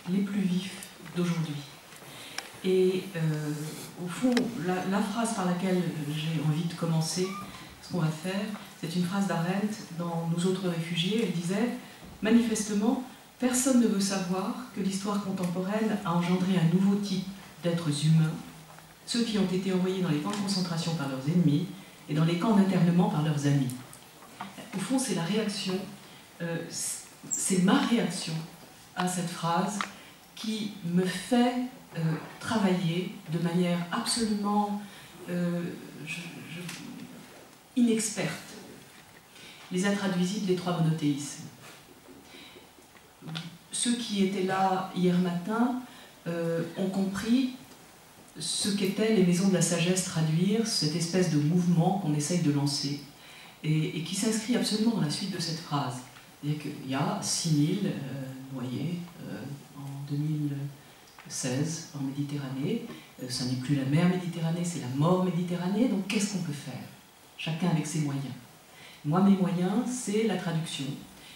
les plus vifs d'aujourd'hui. Et au fond, la phrase par laquelle j'ai envie de commencer ce qu'on va faire, c'est une phrase d'Arendt dans Nous autres réfugiés. Elle disait « Manifestement, personne ne veut savoir que l'histoire contemporaine a engendré un nouveau type d'êtres humains, ceux qui ont été envoyés dans les camps de concentration par leurs ennemis et dans les camps d'internement par leurs amis. » Au fond, c'est la réaction, c'est ma réaction à cette phrase qui me fait travailler de manière absolument inexperte les intraduisibles des trois monothéismes. Ceux qui étaient là hier matin ont compris ce qu'étaient les maisons de la sagesse traduire, cette espèce de mouvement qu'on essaye de lancer et qui s'inscrit absolument dans la suite de cette phrase. C'est-à-dire qu'il y a 6000 noyés en 2016 en Méditerranée. Ça n'est plus la mer Méditerranée, c'est la mort Méditerranée. Donc qu'est-ce qu'on peut faire? Chacun avec ses moyens. Moi, mes moyens, c'est la traduction.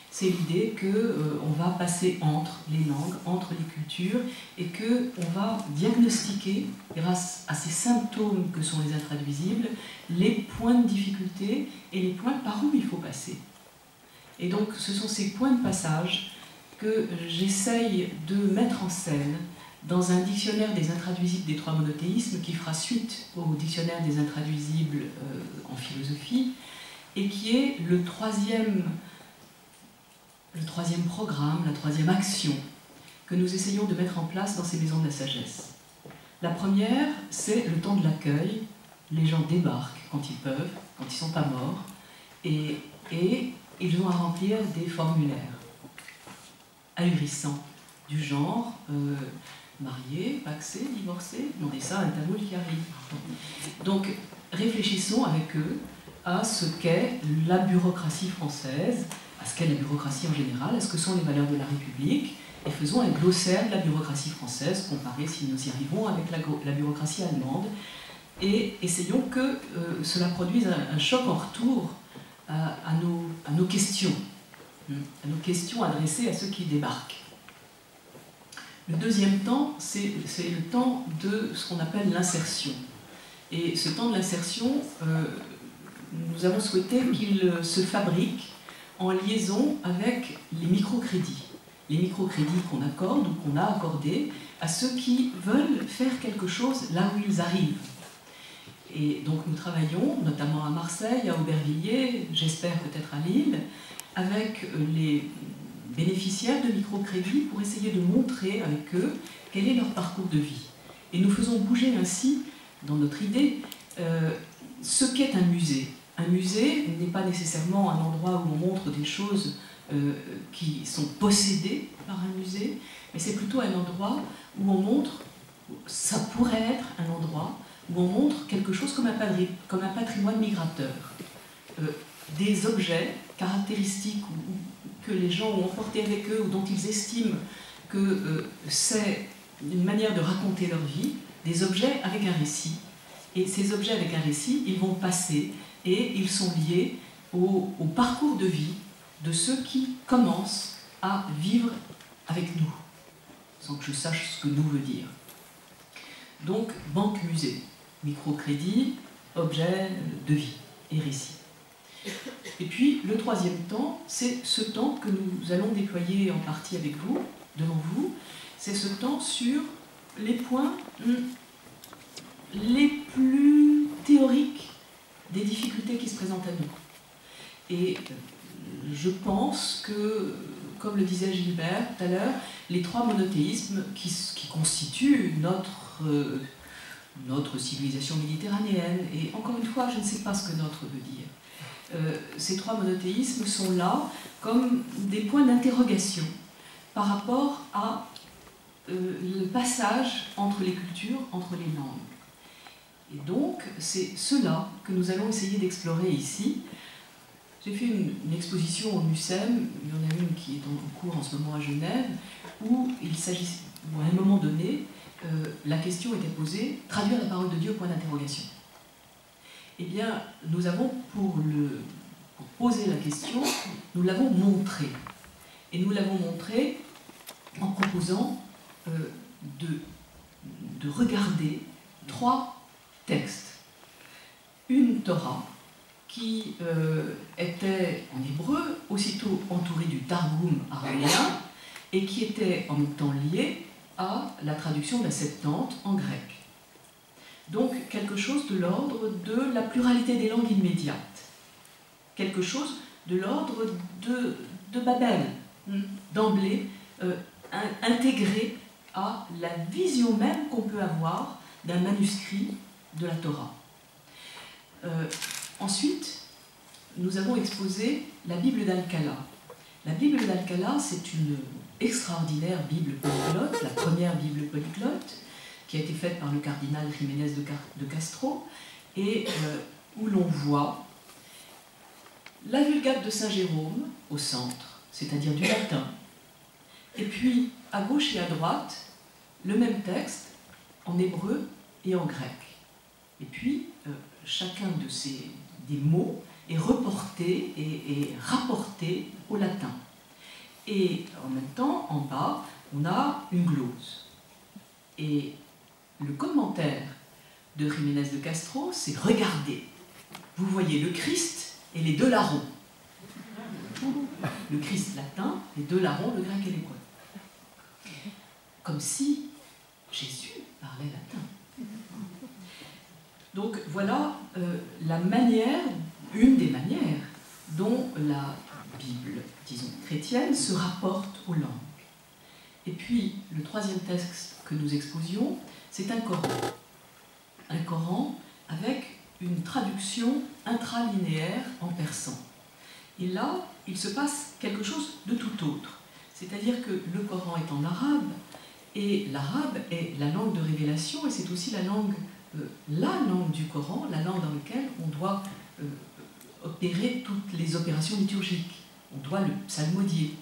C'est l'idée qu'on va passer entre les langues, entre les cultures, et qu'on va diagnostiquer, grâce à ces symptômes que sont les intraduisibles, les points de difficulté et les points par où il faut passer. Et donc, ce sont ces points de passage que j'essaye de mettre en scène dans un dictionnaire des intraduisibles des trois monothéismes qui fera suite au dictionnaire des intraduisibles en philosophie et qui est le troisième programme, la troisième action que nous essayons de mettre en place dans ces maisons de la sagesse. La première, c'est le temps de l'accueil. Les gens débarquent quand ils peuvent, quand ils ne sont pas morts, et ils ont à remplir des formulaires ahurissants du genre marié, pacsé, divorcé, demandez ça à un tamoul qui arrive. Donc réfléchissons avec eux à ce qu'est la bureaucratie française, à ce qu'est la bureaucratie en général, à ce que sont les valeurs de la République, et faisons un glossaire de la bureaucratie française, comparé, si nous y arrivons, avec la bureaucratie allemande, et essayons que cela produise un choc en retour à nos questions adressées à ceux qui débarquent. Le deuxième temps, c'est le temps de ce qu'on appelle l'insertion. Et ce temps de l'insertion, nous avons souhaité qu'il se fabrique en liaison avec les microcrédits. Les microcrédits qu'on accorde ou qu'on a accordés à ceux qui veulent faire quelque chose là où ils arrivent. Et donc nous travaillons, notamment à Marseille, à Aubervilliers, j'espère peut-être à Lille, avec les bénéficiaires de microcrédits pour essayer de montrer avec eux quel est leur parcours de vie. Et nous faisons bouger ainsi, dans notre idée, ce qu'est un musée. Un musée n'est pas nécessairement un endroit où on montre des choses qui sont possédées par un musée, mais c'est plutôt un endroit où on montre, ça pourrait être un endroit où on montre quelque chose comme un patrimoine migrateur. Des objets caractéristiques que les gens ont emportés avec eux ou dont ils estiment que c'est une manière de raconter leur vie, des objets avec un récit. Et ces objets avec un récit, ils vont passer et ils sont liés au parcours de vie de ceux qui commencent à vivre avec nous, sans que je sache ce que nous veut dire. Donc, banque-musée, microcrédit, objet de vie et récit. Et puis, le troisième temps, c'est ce temps que nous allons déployer en partie avec vous, devant vous, c'est ce temps sur les points les plus théoriques des difficultés qui se présentent à nous. Et je pense que, comme le disait Gilbert tout à l'heure, les trois monothéismes qui constituent notre civilisation méditerranéenne, et encore une fois, je ne sais pas ce que notre veut dire, ces trois monothéismes sont là comme des points d'interrogation par rapport à le passage entre les cultures, entre les langues. Et donc, c'est cela que nous allons essayer d'explorer ici. J'ai fait une exposition au MUSEM, il y en a une qui est en cours en ce moment à Genève, où il s'agissait, à un moment donné, la question était posée, traduire la parole de Dieu, point d'interrogation. Eh bien, nous avons, pour poser la question, nous l'avons montré. Et nous l'avons montré en proposant de regarder 3 textes. Une Torah qui était en hébreu, aussitôt entourée du Targum araméen, et qui était en même temps liée à la traduction de la Septante en grec. Donc quelque chose de l'ordre de la pluralité des langues immédiates, quelque chose de l'ordre de Babel, d'emblée intégré à la vision même qu'on peut avoir d'un manuscrit de la Torah. Ensuite, nous avons exposé la Bible d'Alcala. La Bible d'Alcala, c'est une extraordinaire Bible polyglotte, la première Bible polyglotte, qui a été faite par le cardinal Jiménez de Castro, et où l'on voit la Vulgate de Saint Jérôme au centre, c'est-à-dire du latin, et puis à gauche et à droite, le même texte en hébreu et en grec. Et puis, chacun des mots est reporté et rapporté au latin. Et en même temps, en bas, on a une glose. Et le commentaire de Jiménez de Castro, c'est « Regardez, vous voyez le Christ et les 2 larrons. » Le Christ latin, les 2 larrons, le grec et l'hébreu. Comme si Jésus parlait latin. Donc voilà la manière, une des manières dont la Bible, disons, chrétienne se rapporte aux langues. Et puis, le 3e texte que nous exposions, c'est un Coran. Un Coran avec une traduction intralinéaire en persan. Et là, il se passe quelque chose de tout autre. C'est-à-dire que le Coran est en arabe, et l'arabe est la langue de révélation, et c'est aussi la langue du Coran, la langue dans laquelle on doit opérer toutes les opérations liturgiques. On doit le psalmodier.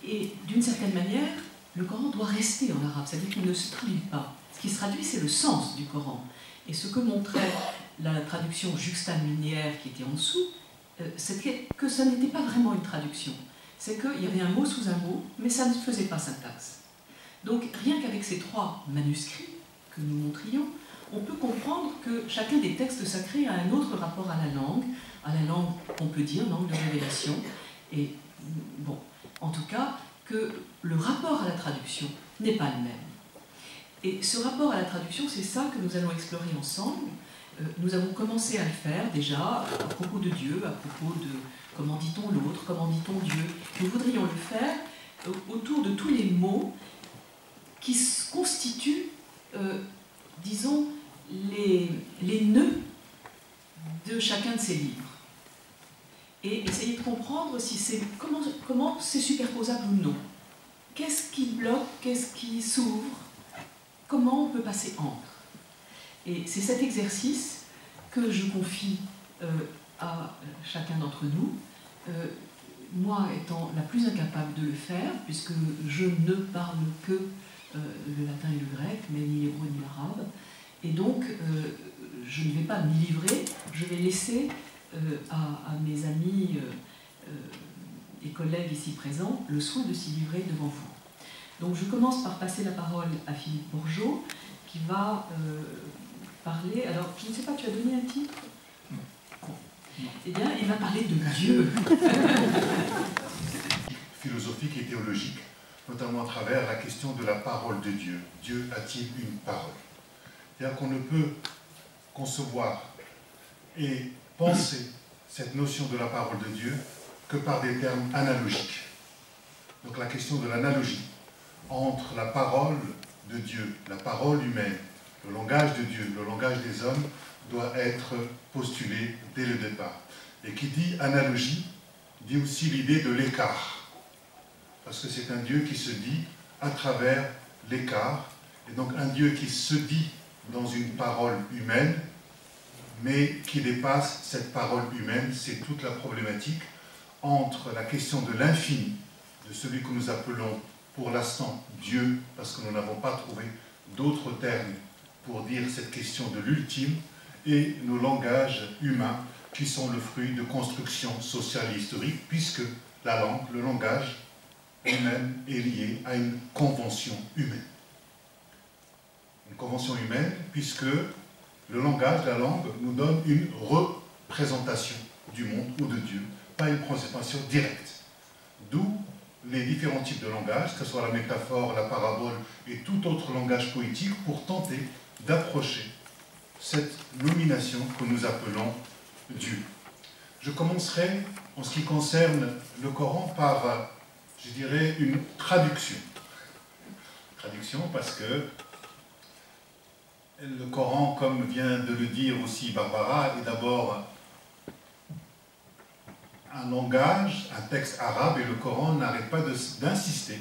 Et d'une certaine manière, le Coran doit rester en arabe, c'est-à-dire qu'il ne se traduit pas. Ce qui se traduit, c'est le sens du Coran. Et ce que montrait la traduction juxtalinéaire qui était en dessous, c'est que ça n'était pas vraiment une traduction. C'est qu'il y avait un mot sous un mot, mais ça ne faisait pas syntaxe. Donc, rien qu'avec ces 3 manuscrits que nous montrions, on peut comprendre que chacun des textes sacrés a un autre rapport à la langue, on peut dire, langue de révélation, et bon, en tout cas, que le rapport à la traduction n'est pas le même. Et ce rapport à la traduction, c'est ça que nous allons explorer ensemble. Nous avons commencé à le faire déjà à propos de Dieu, à propos de comment dit-on l'autre, comment dit-on Dieu. Nous voudrions le faire autour de tous les mots qui constituent, disons, les nœuds de chacun de ces livres. Et essayer de comprendre si comment c'est superposable ou non. Qu'est-ce qui bloque, qu'est-ce qui s'ouvre, comment on peut passer entre. Et c'est cet exercice que je confie à chacun d'entre nous, moi étant la plus incapable de le faire, puisque je ne parle que le latin et le grec, mais ni l'hébreu ni l'arabe. Et donc, je ne vais pas m'y livrer, je vais laisser à mes amis et collègues ici présents le soin de s'y livrer devant vous. Donc, je commence par passer la parole à Philippe Bourgeot, qui va parler... Alors, je ne sais pas, tu as donné un titre? Bon. Eh bien, il va parler de Dieu. Philosophique et théologique, notamment à travers la question de la parole de Dieu. Dieu a-t-il une parole? C'est-à-dire qu'on ne peut concevoir et penser cette notion de la parole de Dieu que par des termes analogiques. Donc la question de l'analogie entre la parole de Dieu, la parole humaine, le langage de Dieu, le langage des hommes, doit être postulé dès le départ. Et qui dit analogie, dit aussi l'idée de l'écart. Parce que c'est un Dieu qui se dit à travers l'écart, et donc un Dieu qui se dit dans une parole humaine, mais qui dépasse cette parole humaine. C'est toute la problématique entre la question de l'infini, de celui que nous appelons pour l'instant Dieu, parce que nous n'avons pas trouvé d'autres termes pour dire cette question de l'ultime, et nos langages humains qui sont le fruit de constructions sociales et historiques, puisque la langue, le langage lui-même est lié à une convention humaine. convention humaine, puisque le langage, la langue, nous donne une représentation du monde ou de Dieu, pas une représentation directe. D'où les différents types de langage, que ce soit la métaphore, la parabole et tout autre langage poétique, pour tenter d'approcher cette nomination que nous appelons Dieu. Je commencerai, en ce qui concerne le Coran, par, je dirais, une traduction. Traduction parce que le Coran, comme vient de le dire aussi Barbara, est d'abord un langage, un texte arabe, et le Coran n'arrête pas d'insister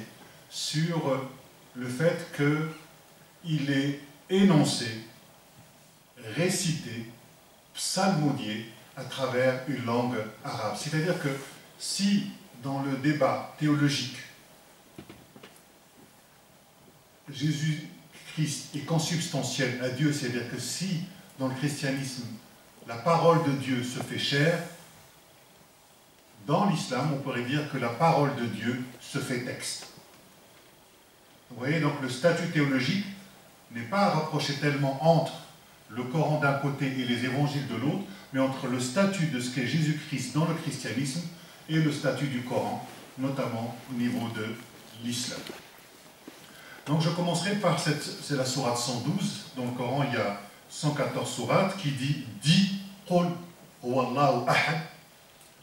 sur le fait qu'il est énoncé, récité, psalmodié à travers une langue arabe. C'est-à-dire que si, dans le débat théologique, Jésus-Christ est consubstantiel à Dieu, c'est-à-dire que si, dans le christianisme, la parole de Dieu se fait chair, dans l'islam, on pourrait dire que la parole de Dieu se fait texte. Vous voyez, donc le statut théologique n'est pas à rapprocher tellement entre le Coran d'un côté et les évangiles de l'autre, mais entre le statut de ce qu'est Jésus-Christ dans le christianisme et le statut du Coran, notamment au niveau de l'islam. Donc je commencerai par c'est la sourate 112. Dans le Coran, il y a 114 sourates qui dit « Dis, Qul huwallahu ahad,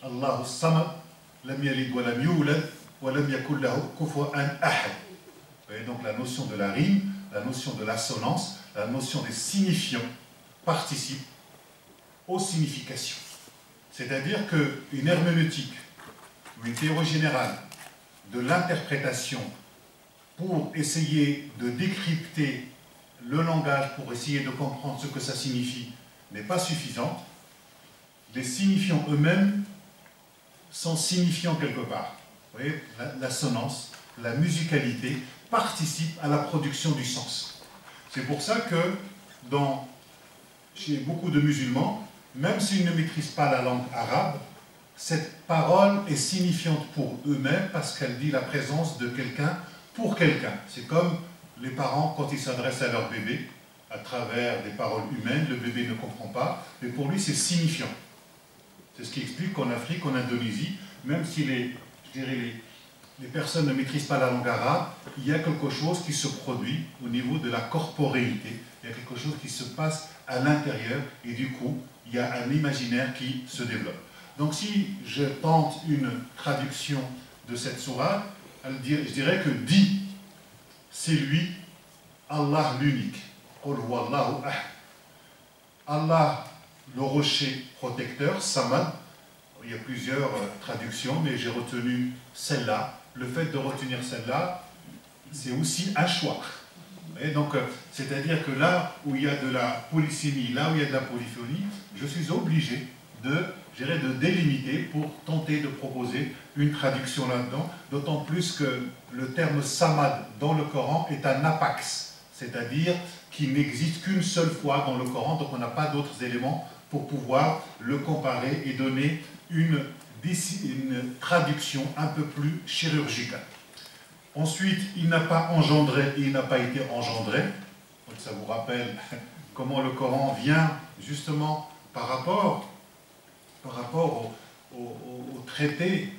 Allahu samad, lam yalid wa lam yulad, wa lam yakul lahu kufuwan ahad ». Vous voyez donc la notion de la rime, la notion de l'assonance, la notion des signifiants participe aux significations. C'est-à-dire qu'une herméneutique, une théorie générale de l'interprétation pour essayer de décrypter le langage, pour essayer de comprendre ce que ça signifie, n'est pas suffisante. Les signifiants eux-mêmes sont signifiants quelque part. Vous voyez, l'assonance, la musicalité participent à la production du sens. C'est pour ça que chez beaucoup de musulmans, même s'ils ne maîtrisent pas la langue arabe, cette parole est signifiante pour eux-mêmes parce qu'elle dit la présence de quelqu'un pour quelqu'un. C'est comme les parents quand ils s'adressent à leur bébé à travers des paroles humaines, le bébé ne comprend pas, mais pour lui c'est signifiant. C'est ce qui explique qu'en Afrique, en Indonésie, même si les personnes ne maîtrisent pas la langue arabe, il y a quelque chose qui se produit au niveau de la corporéité, il y a quelque chose qui se passe à l'intérieur et du coup, il y a un imaginaire qui se développe. Donc si je tente une traduction de cette sourate, je dirais que dit, c'est lui, Allah l'unique. Qul huwallahu ahad. Allah, le rocher protecteur, Samad. Il y a plusieurs traductions, mais j'ai retenu celle-là. Le fait de retenir celle-là, c'est aussi un choix. Et donc, c'est-à-dire que là où il y a de la polysémie, là où il y a de la polyphonie, je suis obligé de délimiter pour tenter de proposer une traduction là-dedans, d'autant plus que le terme samad dans le Coran est un apax, c'est-à-dire qu'il n'existe qu'une seule fois dans le Coran, donc on n'a pas d'autres éléments pour pouvoir le comparer et donner une traduction un peu plus chirurgicale. Ensuite, il n'a pas engendré et il n'a pas été engendré. Donc ça vous rappelle comment le Coran vient justement par rapport au traité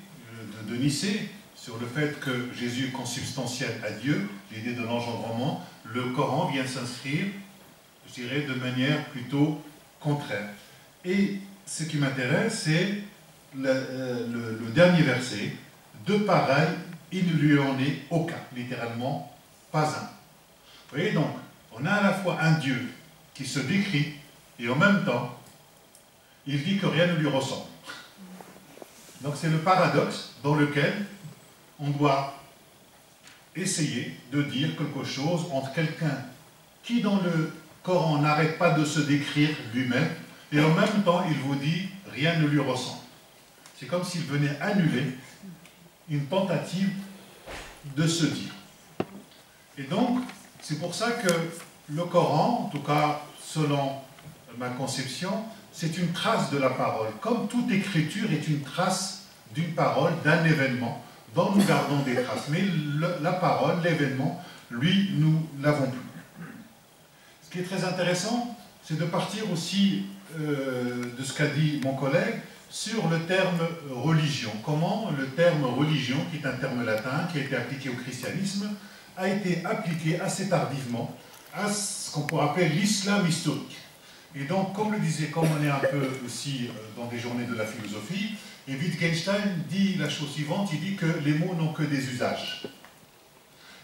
de Nicée sur le fait que Jésus est consubstantiel à Dieu, l'idée de l'engendrement. Le Coran vient s'inscrire, je dirais, de manière plutôt contraire. Et ce qui m'intéresse, c'est le dernier verset. De pareil, il ne lui en est aucun, littéralement, pas un. Vous voyez donc, on a à la fois un Dieu qui se décrit, et en même temps, il dit que rien ne lui ressemble. Donc c'est le paradoxe dans lequel on doit essayer de dire quelque chose entre quelqu'un qui dans le Coran n'arrête pas de se décrire lui-même, et en même temps il vous dit rien ne lui ressemble. C'est comme s'il venait annuler une tentative de se dire. Et donc, c'est pour ça que le Coran, en tout cas selon ma conception, c'est une trace de la parole. Comme toute écriture est une trace d'une parole, d'un événement, dont nous gardons des traces. Mais la parole, l'événement, lui, nous l'avons plus. qui est très intéressant, c'est de partir aussi de ce qu'a dit mon collègue sur le terme religion. Comment le terme religion, qui est un terme latin, qui a été appliqué au christianisme, a été appliqué assez tardivement à ce qu'on pourrait appeler l'islam historique. Et donc, comme le disait, comme on est un peu aussi dans des journées de la philosophie, et Wittgenstein dit la chose suivante, il dit que les mots n'ont que des usages.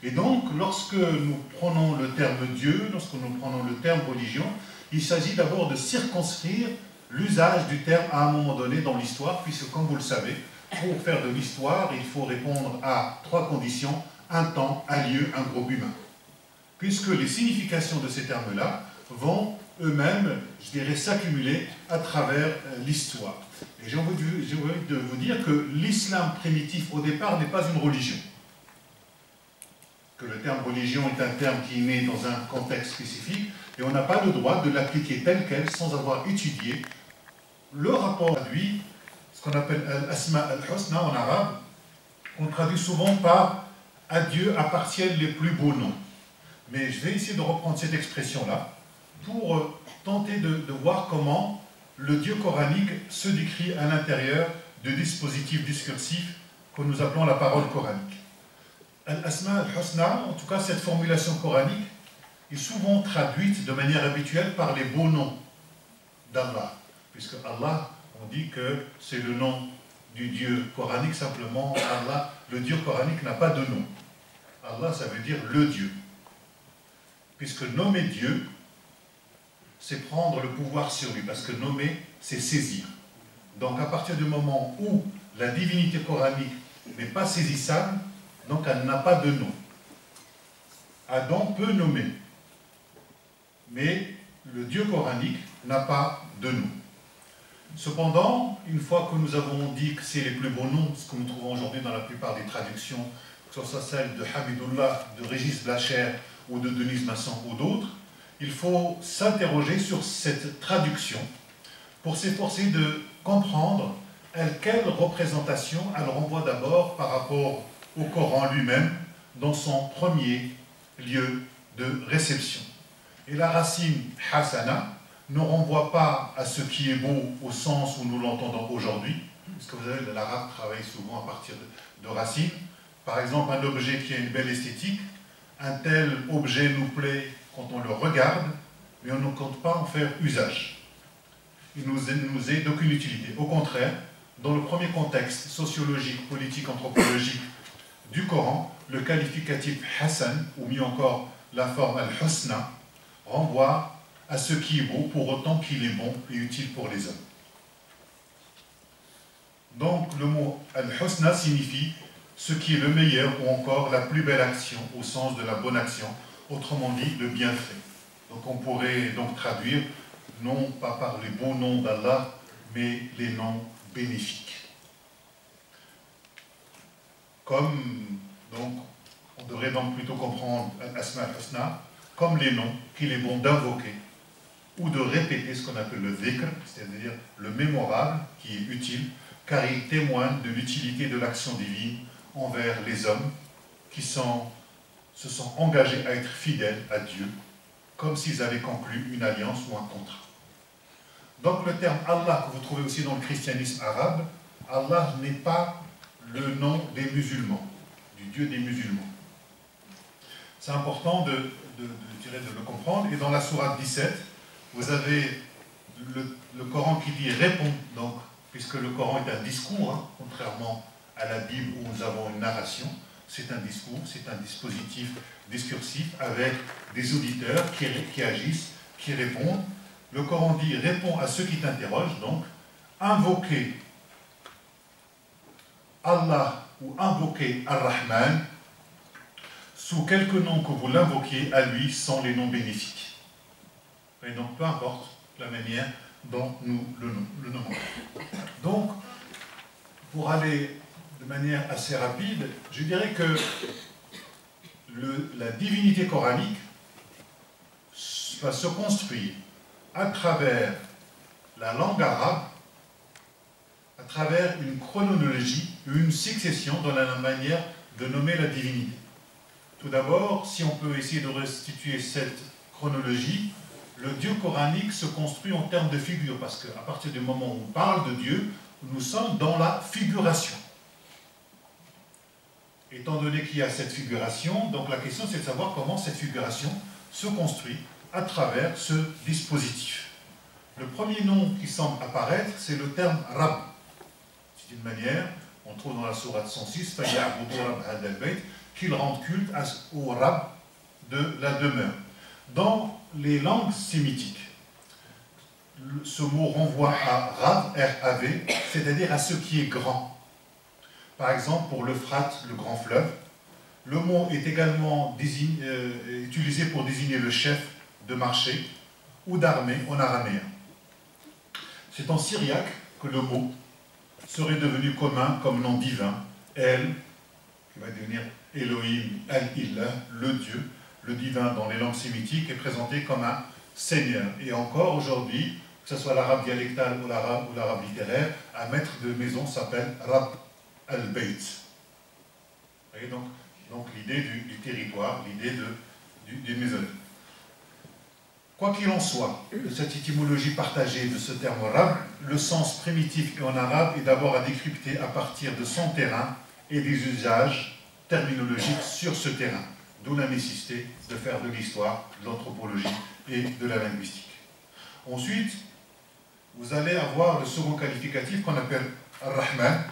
Et donc, lorsque nous prenons le terme Dieu, lorsque nous prenons le terme religion, il s'agit d'abord de circonscrire l'usage du terme à un moment donné dans l'histoire, puisque, comme vous le savez, pour faire de l'histoire, il faut répondre à 3 conditions: un temps, un lieu, un groupe humain. Puisque les significations de ces termes-là vont eux-mêmes, je dirais, s'accumuler à travers l'histoire. Et j'ai envie de vous dire que l'islam primitif, au départ, n'est pas une religion. Que le terme religion est un terme qui est né dans un contexte spécifique, et on n'a pas le droit de l'appliquer tel quel sans avoir étudié le rapport à lui, ce qu'on appelle al-asma al-husna en arabe, qu'on traduit souvent par « à Dieu appartiennent les plus beaux noms ». Mais je vais essayer de reprendre cette expression-là pour tenter de voir comment le Dieu coranique se décrit à l'intérieur du dispositif discursif que nous appelons la parole coranique. Al-Asma al-Husna, en tout cas cette formulation coranique, est souvent traduite de manière habituelle par les beaux noms d'Allah, puisque Allah, on dit que c'est le nom du Dieu coranique, simplement Allah, le Dieu coranique n'a pas de nom. Allah, ça veut dire le Dieu. Puisque nommer Dieu, c'est prendre le pouvoir sur lui, parce que nommer, c'est saisir. Donc à partir du moment où la divinité coranique n'est pas saisissable, donc elle n'a pas de nom. Adam peut nommer, mais le Dieu coranique n'a pas de nom. Cependant, une fois que nous avons dit que c'est les plus beaux noms, ce que nous trouvons aujourd'hui dans la plupart des traductions, que ce soit celle de Hamidullah, de Régis Blacher ou de Denise Masson ou d'autres, il faut s'interroger sur cette traduction pour s'efforcer de comprendre quelle représentation elle renvoie d'abord par rapport au Coran lui-même dans son premier lieu de réception. Et la racine hasana ne renvoie pas à ce qui est beau au sens où nous l'entendons aujourd'hui, parce que vous savez, l'arabe travaille souvent à partir de racines. Par exemple, un objet qui a une belle esthétique, un tel objet nous plaît quand on le regarde, mais on ne compte pas en faire usage. Il nous est d'aucune utilité. Au contraire, dans le premier contexte sociologique, politique, anthropologique du Coran, le qualificatif Hassan, ou mieux encore la forme al-Husna, renvoie à ce qui est beau pour autant qu'il est bon et utile pour les hommes. Donc le mot al-Husna signifie ce qui est le meilleur ou encore la plus belle action au sens de la bonne action, autrement dit le bienfait. Donc on pourrait donc traduire non pas par les beaux noms d'Allah, mais les noms bénéfiques. Comme, donc, on devrait donc plutôt comprendre Asma al-Husna comme les noms qu'il est bon d'invoquer ou de répéter ce qu'on appelle le dhikr, c'est-à-dire le mémorable qui est utile, car il témoigne de l'utilité de l'action divine envers les hommes qui se sont engagés à être fidèles à Dieu, comme s'ils avaient conclu une alliance ou un contrat. Donc le terme Allah, que vous trouvez aussi dans le christianisme arabe, Allah n'est pas le nom des musulmans, du Dieu des musulmans. C'est important de le comprendre. Et dans la sourate 17, vous avez le Coran qui dit « répond », donc, puisque le Coran est un discours, hein, contrairement à la Bible où nous avons une narration, c'est un discours, c'est un dispositif discursif avec des auditeurs qui agissent, qui répondent. Le Coran dit « réponds à ceux qui t'interrogent », donc invoquer Allah ou invoquer Ar-Rahman sous quelques noms que vous l'invoquiez, à lui sont les noms bénéfiques. Et donc peu importe la manière dont nous le nommons. Donc, pour aller de manière assez rapide, je dirais que la divinité coranique va se construire à travers la langue arabe, à travers une chronologie, une succession dans la manière de nommer la divinité. Tout d'abord, si on peut essayer de restituer cette chronologie, le Dieu coranique se construit en termes de figure, parce qu'à partir du moment où on parle de Dieu, nous sommes dans la figuration. Étant donné qu'il y a cette figuration, donc la question c'est de savoir comment cette figuration se construit à travers ce dispositif. Le premier nom qui semble apparaître, c'est le terme Rab. C'est une manière, on trouve dans la sourate 106, qu'ils rendent culte au Rab de la demeure. Dans les langues sémitiques, ce mot renvoie à Rab, R-A-V, c'est-à-dire à ce qui est grand. Par exemple, pour l'Euphrate, le grand fleuve, le mot est également utilisé pour désigner le chef de marché ou d'armée en araméen. C'est en syriaque que le mot serait devenu commun comme nom divin, El, qui va devenir Elohim, El-Illah, le Dieu. Le divin dans les langues sémitiques est présenté comme un seigneur. Et encore aujourd'hui, que ce soit l'arabe dialectal ou l'arabe littéraire, un maître de maison s'appelle Rab al-Bayt. Vous voyez donc l'idée du territoire, l'idée du maisonnée. Quoi qu'il en soit, de cette étymologie partagée de ce terme Rab, le sens primitif et en arabe est d'abord à décrypter à partir de son terrain et des usages terminologiques sur ce terrain. D'où la nécessité de faire de l'histoire, de l'anthropologie et de la linguistique. Ensuite, vous allez avoir le second qualificatif qu'on appelle Rahman.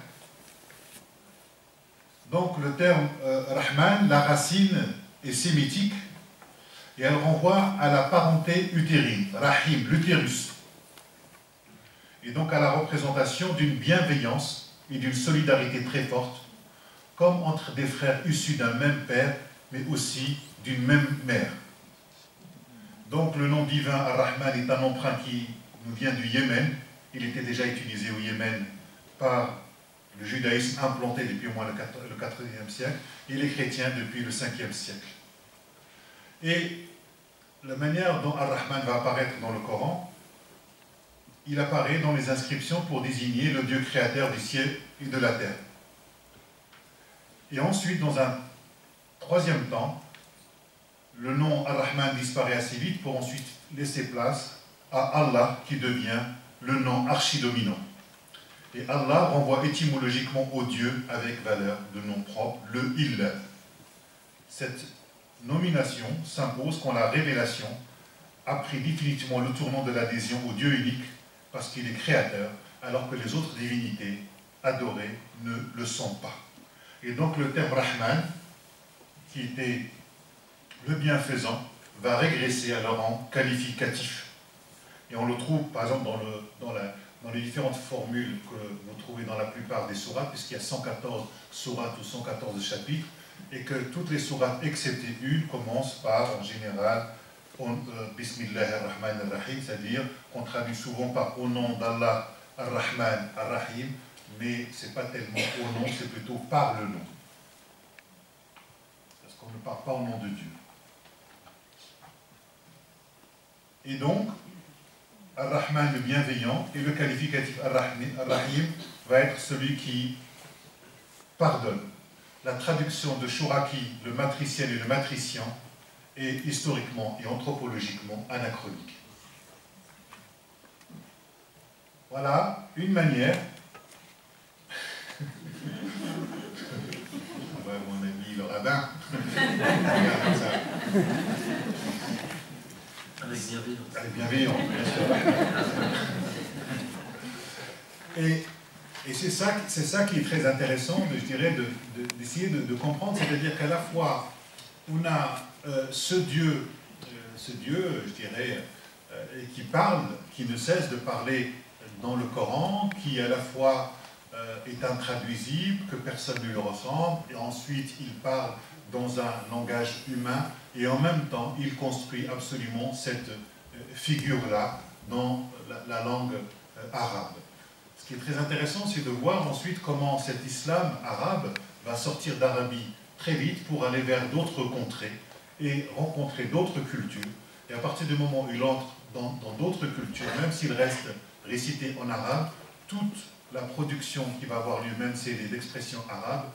Donc le terme Rahman, la racine est sémitique et elle renvoie à la parenté utérine, Rahim, l'utérus. Et donc à la représentation d'une bienveillance et d'une solidarité très forte, comme entre des frères issus d'un même père, mais aussi d'une même mère. Donc le nom divin Ar-Rahman est un emprunt qui nous vient du Yémen. Il était déjà utilisé au Yémen par le judaïsme implanté depuis au moins le 4e siècle et les chrétiens depuis le 5e siècle. Et la manière dont Ar-Rahman va apparaître dans le Coran, il apparaît dans les inscriptions pour désigner le Dieu créateur du ciel et de la terre. Et ensuite, dans un troisième temps, le nom Ar-Rahman disparaît assez vite pour ensuite laisser place à Allah qui devient le nom archidominant. Et Allah renvoie étymologiquement au Dieu avec valeur de nom propre, le Il. Cette nomination s'impose quand la révélation a pris définitivement le tournant de l'adhésion au Dieu unique parce qu'il est créateur, alors que les autres divinités adorées ne le sont pas. Et donc le terme Rahman, qui était le bienfaisant, va régresser alors en qualificatif. Et on le trouve par exemple dans les différentes formules que vous trouvez dans la plupart des sourates, puisqu'il y a 114 sourates ou 114 chapitres, et que toutes les sourates, excepté une, commencent par, en général, Bismillah ar-Rahman ar-Rahim, c'est-à-dire qu'on traduit souvent par au nom d'Allah ar-Rahman ar-Rahim, mais ce n'est pas tellement au nom, c'est plutôt par le nom. Parce qu'on ne parle pas au nom de Dieu. Et donc, Ar-Rahman le bienveillant et le qualificatif Ar-Rahim va être celui qui pardonne. La traduction de Chouraki, le matriciel et le matricien, est historiquement et anthropologiquement anachronique. Voilà une manière. Ouais, mon ami le rabbin. Regarde ça. Avec bienveillance. Avec bienveillance, bien sûr. Et c'est ça qui est très intéressant, je dirais, d'essayer de comprendre, c'est-à-dire qu'à la fois, on a ce Dieu, je dirais, qui parle, qui ne cesse de parler dans le Coran, qui à la fois est intraduisible, que personne ne lui ressemble, et ensuite il parle dans un langage humain, et en même temps il construit absolument cette figure-là dans la langue arabe. Ce qui est très intéressant, c'est de voir ensuite comment cet islam arabe va sortir d'Arabie très vite pour aller vers d'autres contrées et rencontrer d'autres cultures. Et à partir du moment où il entre dans d'autres cultures, même s'il reste récité en arabe, toute la production qui va avoir lieu, même si c'est d'expression arabe,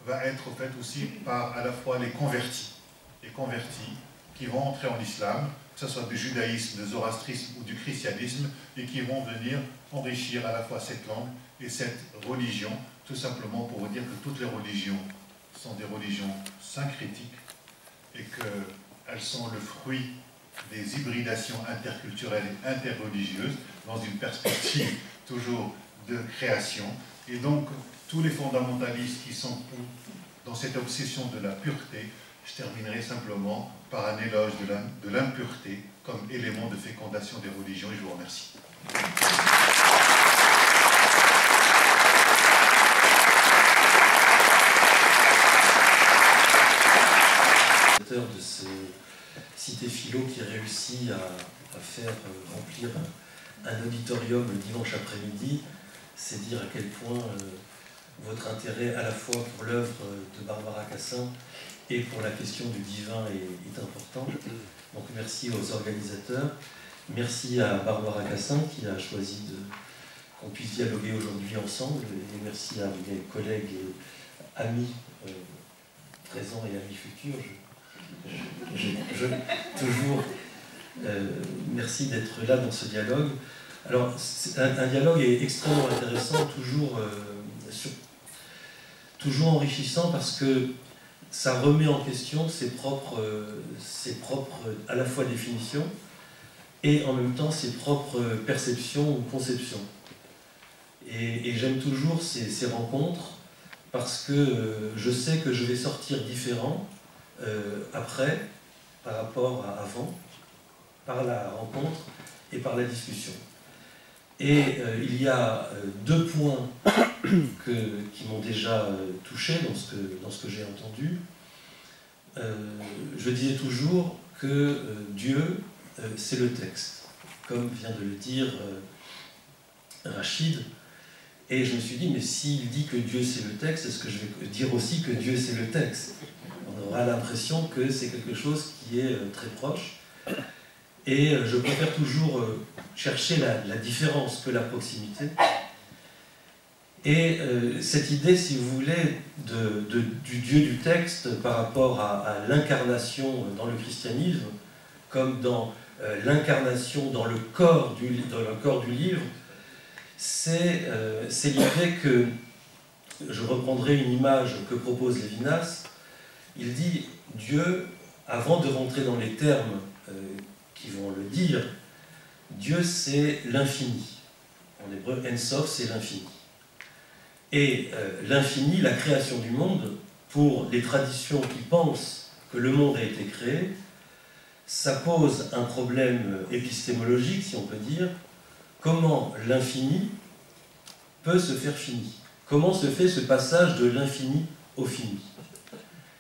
va être faite aussi par à la fois les convertis qui vont entrer en islam, que ce soit du judaïsme, du zoroastrisme ou du christianisme, et qui vont venir enrichir à la fois cette langue et cette religion, tout simplement pour vous dire que toutes les religions sont des religions syncrétiques et qu'elles sont le fruit des hybridations interculturelles et interreligieuses dans une perspective toujours de création. Et donc, tous les fondamentalistes qui sont dans cette obsession de la pureté, je terminerai simplement par un éloge de l'impureté comme élément de fécondation des religions, et je vous remercie. De ce Cité Philo qui réussit à faire remplir un auditorium le dimanche après-midi, c'est dire à quel point votre intérêt à la fois pour l'œuvre de Barbara Cassin et pour la question du divin est important. Donc merci aux organisateurs, merci à Barbara Cassin qui a choisi qu'on puisse dialoguer aujourd'hui ensemble, et merci à mes collègues et amis présents et amis futurs. Toujours merci d'être là dans ce dialogue. Alors, un dialogue est extrêmement intéressant, toujours enrichissant, parce que ça remet en question ses propres à la fois définitions et en même temps ses propres perceptions ou conceptions. Et j'aime toujours ces rencontres parce que je sais que je vais sortir différent après, par rapport à avant, par la rencontre et par la discussion. Et il y a deux points qui m'ont déjà touché dans ce que j'ai entendu. Je disais toujours que Dieu, c'est le texte, comme vient de le dire Rachid. Et je me suis dit, mais s'il dit que Dieu c'est le texte, est-ce que je vais dire aussi que Dieu c'est le texte? On aura l'impression que c'est quelque chose qui est très proche. Et je préfère toujours chercher la différence que la proximité. Et cette idée, si vous voulez, du Dieu du texte par rapport à l'incarnation dans le christianisme, comme dans l'incarnation dans le corps du livre, c'est l'idée que, je reprendrai une image que propose Lévinas, il dit Dieu, avant de rentrer dans les termes qui vont le dire, Dieu c'est l'infini. En hébreu, En Sof, c'est l'infini. Et l'infini, la création du monde, pour les traditions qui pensent que le monde a été créé, ça pose un problème épistémologique, si on peut dire. Comment l'infini peut se faire fini? Comment se fait ce passage de l'infini au fini?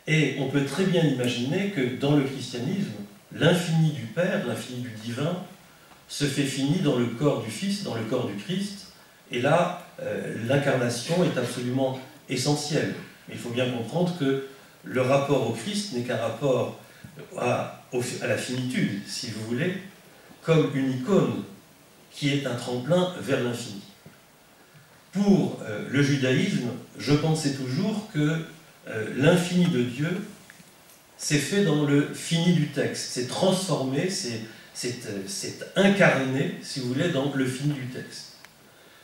Et on peut très bien imaginer que dans le christianisme, l'infini du Père, l'infini du divin, se fait fini dans le corps du Fils, dans le corps du Christ. Et là, l'incarnation est absolument essentielle. Il faut bien comprendre que le rapport au Christ n'est qu'un rapport à la finitude, si vous voulez, comme une icône qui est un tremplin vers l'infini. Pour le judaïsme, je pensais toujours que l'infini de Dieu s'est fait dans le fini du texte, c'est transformé, c'est incarné, si vous voulez, dans le fini du texte.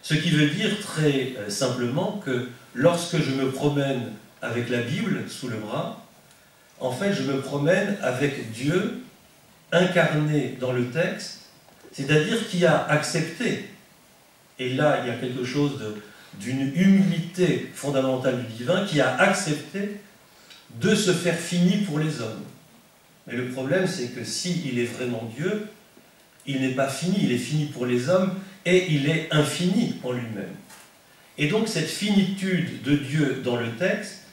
Ce qui veut dire très simplement que lorsque je me promène avec la Bible sous le bras, en fait je me promène avec Dieu incarné dans le texte, c'est-à-dire qui a accepté, et là il y a quelque chose d'une humilité fondamentale du divin, qui a accepté de se faire fini pour les hommes. Mais le problème, c'est que s'il est vraiment Dieu, il n'est pas fini, il est fini pour les hommes, et il est infini en lui-même. Et donc cette finitude de Dieu dans le texte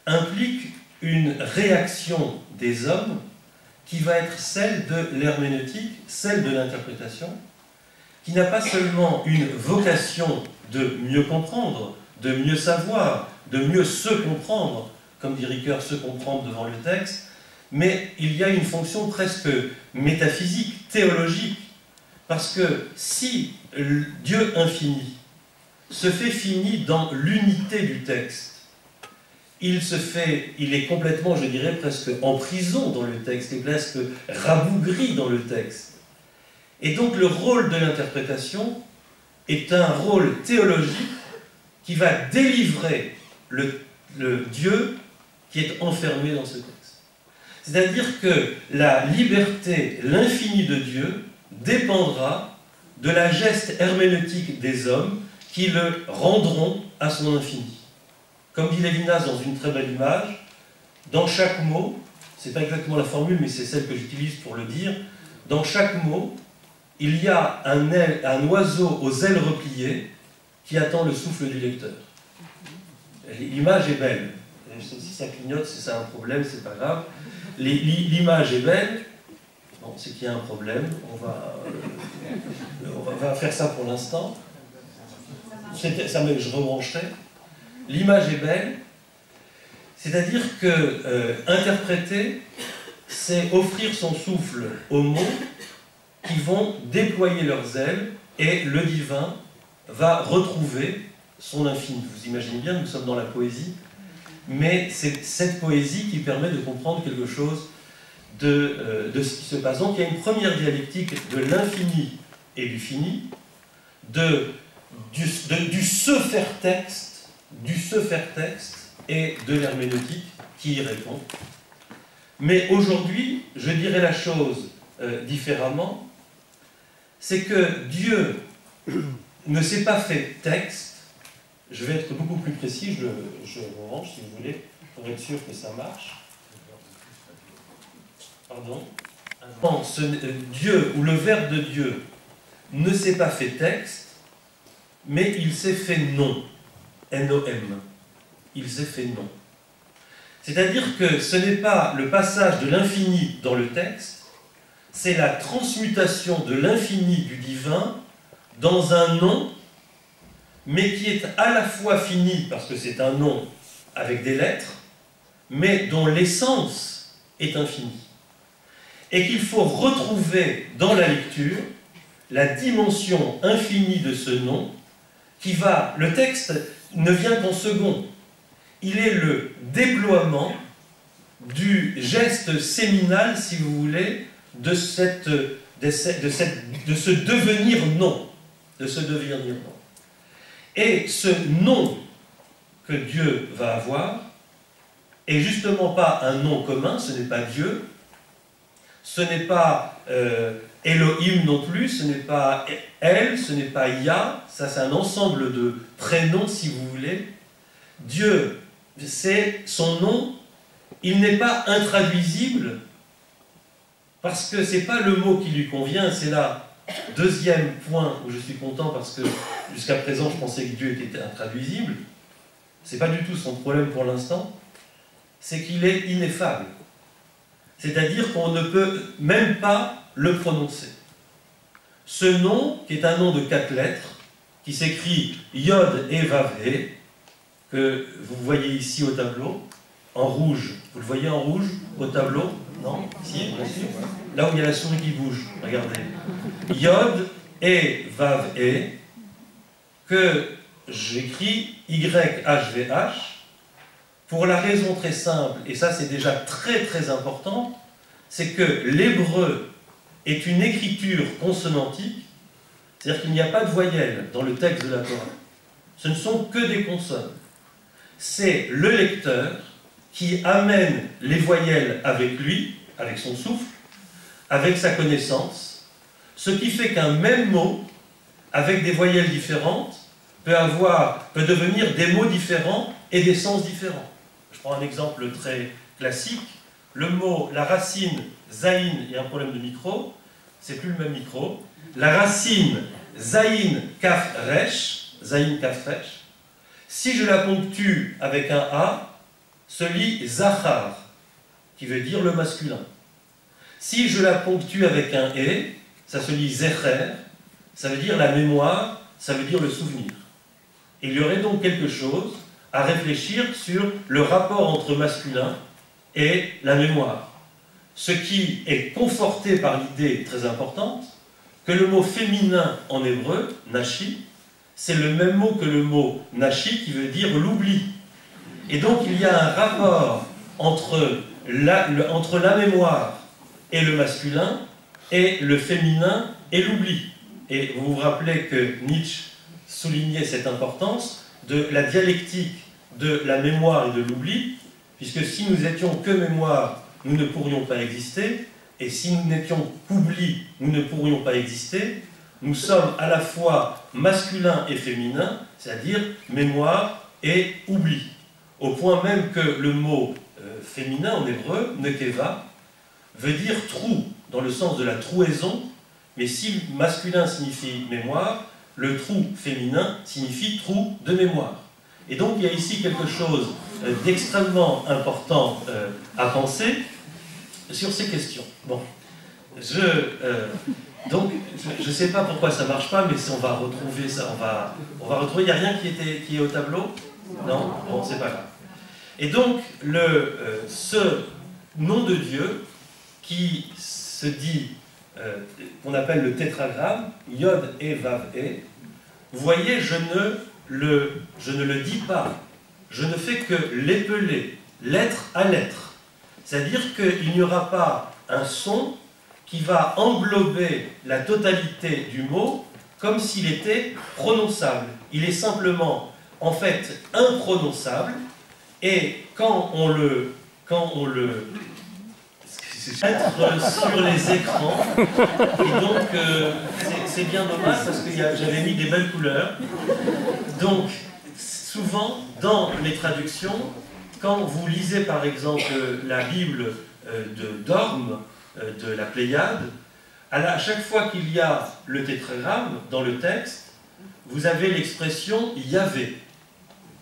implique une réaction des hommes qui va être celle de l'herméneutique, celle de l'interprétation, qui n'a pas seulement une vocation de mieux comprendre, de mieux savoir, de mieux se comprendre, comme dit Ricoeur, se comprendre devant le texte, mais il y a une fonction presque métaphysique, théologique, parce que si Dieu infini se fait fini dans l'unité du texte, il est complètement, je dirais, presque en prison dans le texte, il est presque rabougri dans le texte. Et donc le rôle de l'interprétation est un rôle théologique qui va délivrer le Dieu qui est enfermé dans ce texte. C'est-à-dire que la liberté, l'infini de Dieu dépendra de la geste herméneutique des hommes qui le rendront à son infini. Comme dit Lévinas dans une très belle image, dans chaque mot, c'est pas exactement la formule, mais c'est celle que j'utilise pour le dire, dans chaque mot, il y a un oiseau aux ailes repliées qui attend le souffle du lecteur. L'image est belle. Si ça clignote, si c'est un problème, c'est pas grave. L'image est belle. Bon, c'est qu'il y a un problème. On va faire ça pour l'instant. Je rebrancherai. L'image est belle. C'est-à-dire que interpréter, c'est offrir son souffle aux mots qui vont déployer leurs ailes et le divin va retrouver son infini. Vous imaginez bien, nous sommes dans la poésie, mais c'est cette poésie qui permet de comprendre quelque chose de ce qui se passe. Donc il y a une première dialectique de l'infini et du fini, du se faire texte et de l'herméneutique qui y répond. Mais aujourd'hui, je dirais la chose différemment, c'est que Dieu ne s'est pas fait texte. Je vais être beaucoup plus précis, je revanche si vous voulez, pour être sûr que ça marche. Pardon. Non, Dieu, ou le Verbe de Dieu, ne s'est pas fait texte, mais il s'est fait nom. N-O-M. Il s'est fait nom. C'est-à-dire que ce n'est pas le passage de l'infini dans le texte, c'est la transmutation de l'infini du divin dans un nom, mais qui est à la fois fini, parce que c'est un nom avec des lettres, mais dont l'essence est infinie. Et qu'il faut retrouver dans la lecture la dimension infinie de ce nom, qui va... Le texte ne vient qu'en second. Il est le déploiement du geste séminal, si vous voulez, de ce devenir nom. De ce devenir nom. Et ce nom que Dieu va avoir est justement pas un nom commun, ce n'est pas Dieu, ce n'est pas Elohim non plus, ce n'est pas El, ce n'est pas Yah, ça c'est un ensemble de prénoms si vous voulez. Dieu, c'est son nom, il n'est pas intraduisible parce que c'est pas le mot qui lui convient, c'est là. Deuxième point où je suis content parce que jusqu'à présent je pensais que Dieu était intraduisible, c'est pas du tout son problème pour l'instant, c'est qu'il est ineffable. C'est-à-dire qu'on ne peut même pas le prononcer. Ce nom, qui est un nom de 4 lettres, qui s'écrit Yod et Vav He, que vous voyez ici au tableau, en rouge. Vous le voyez en rouge au tableau? Non? Si, bien sûr. Là où il y a la souris qui bouge, regardez. Yod et Vav E, que j'écris YHVH, pour la raison très simple, et ça c'est déjà très très important, c'est que l'hébreu est une écriture consonantique, c'est-à-dire qu'il n'y a pas de voyelles dans le texte de la Torah. Ce ne sont que des consonnes. C'est le lecteur qui amène les voyelles avec lui, avec son souffle, avec sa connaissance, ce qui fait qu'un même mot, avec des voyelles différentes, peut devenir des mots différents et des sens différents. Je prends un exemple très classique. Le mot, la racine zaïn, il y a un problème de micro, c'est plus le même micro. La racine zaïn kaf resh, si je la ponctue avec un A, se lit zachar, qui veut dire le masculin. Si je la ponctue avec un E, ça se lit zecher, ça veut dire la mémoire, ça veut dire le souvenir. Il y aurait donc quelque chose à réfléchir sur le rapport entre masculin et la mémoire. Ce qui est conforté par l'idée très importante que le mot féminin en hébreu, nashi, c'est le même mot que le mot nashi qui veut dire l'oubli. Et donc il y a un rapport entre la mémoire et le masculin, et le féminin et l'oubli. Et vous vous rappelez que Nietzsche soulignait cette importance de la dialectique de la mémoire et de l'oubli, puisque si nous étions que mémoire, nous ne pourrions pas exister, et si nous n'étions qu'oubli, nous ne pourrions pas exister. Nous sommes à la fois masculin et féminin, c'est-à-dire mémoire et oubli. Au point même que le mot féminin en hébreu, nekeva, veut dire trou, dans le sens de la trouaison, mais si masculin signifie mémoire, le trou féminin signifie trou de mémoire. Et donc il y a ici quelque chose d'extrêmement important à penser sur ces questions. Bon, donc je ne sais pas pourquoi ça ne marche pas, mais si on va retrouver ça, on va retrouver, il n'y a rien qui est au tableau? Non? Bon, c'est pas grave. Et donc, ce nom de Dieu, qui se dit, qu'on appelle le tétragramme, Yod et Vav et, vous voyez, je ne le dis pas, je ne fais que l'épeler, lettre à lettre. C'est-à-dire qu'il n'y aura pas un son qui va englober la totalité du mot comme s'il était prononçable. Il est simplement, en fait, imprononçable, et quand on le être sur les écrans, et donc c'est bien dommage parce que j'avais mis des belles couleurs. Donc, souvent, dans les traductions, quand vous lisez par exemple la Bible de Dorme, de la Pléiade, à chaque fois qu'il y a le tétragramme dans le texte, vous avez l'expression Yahvé.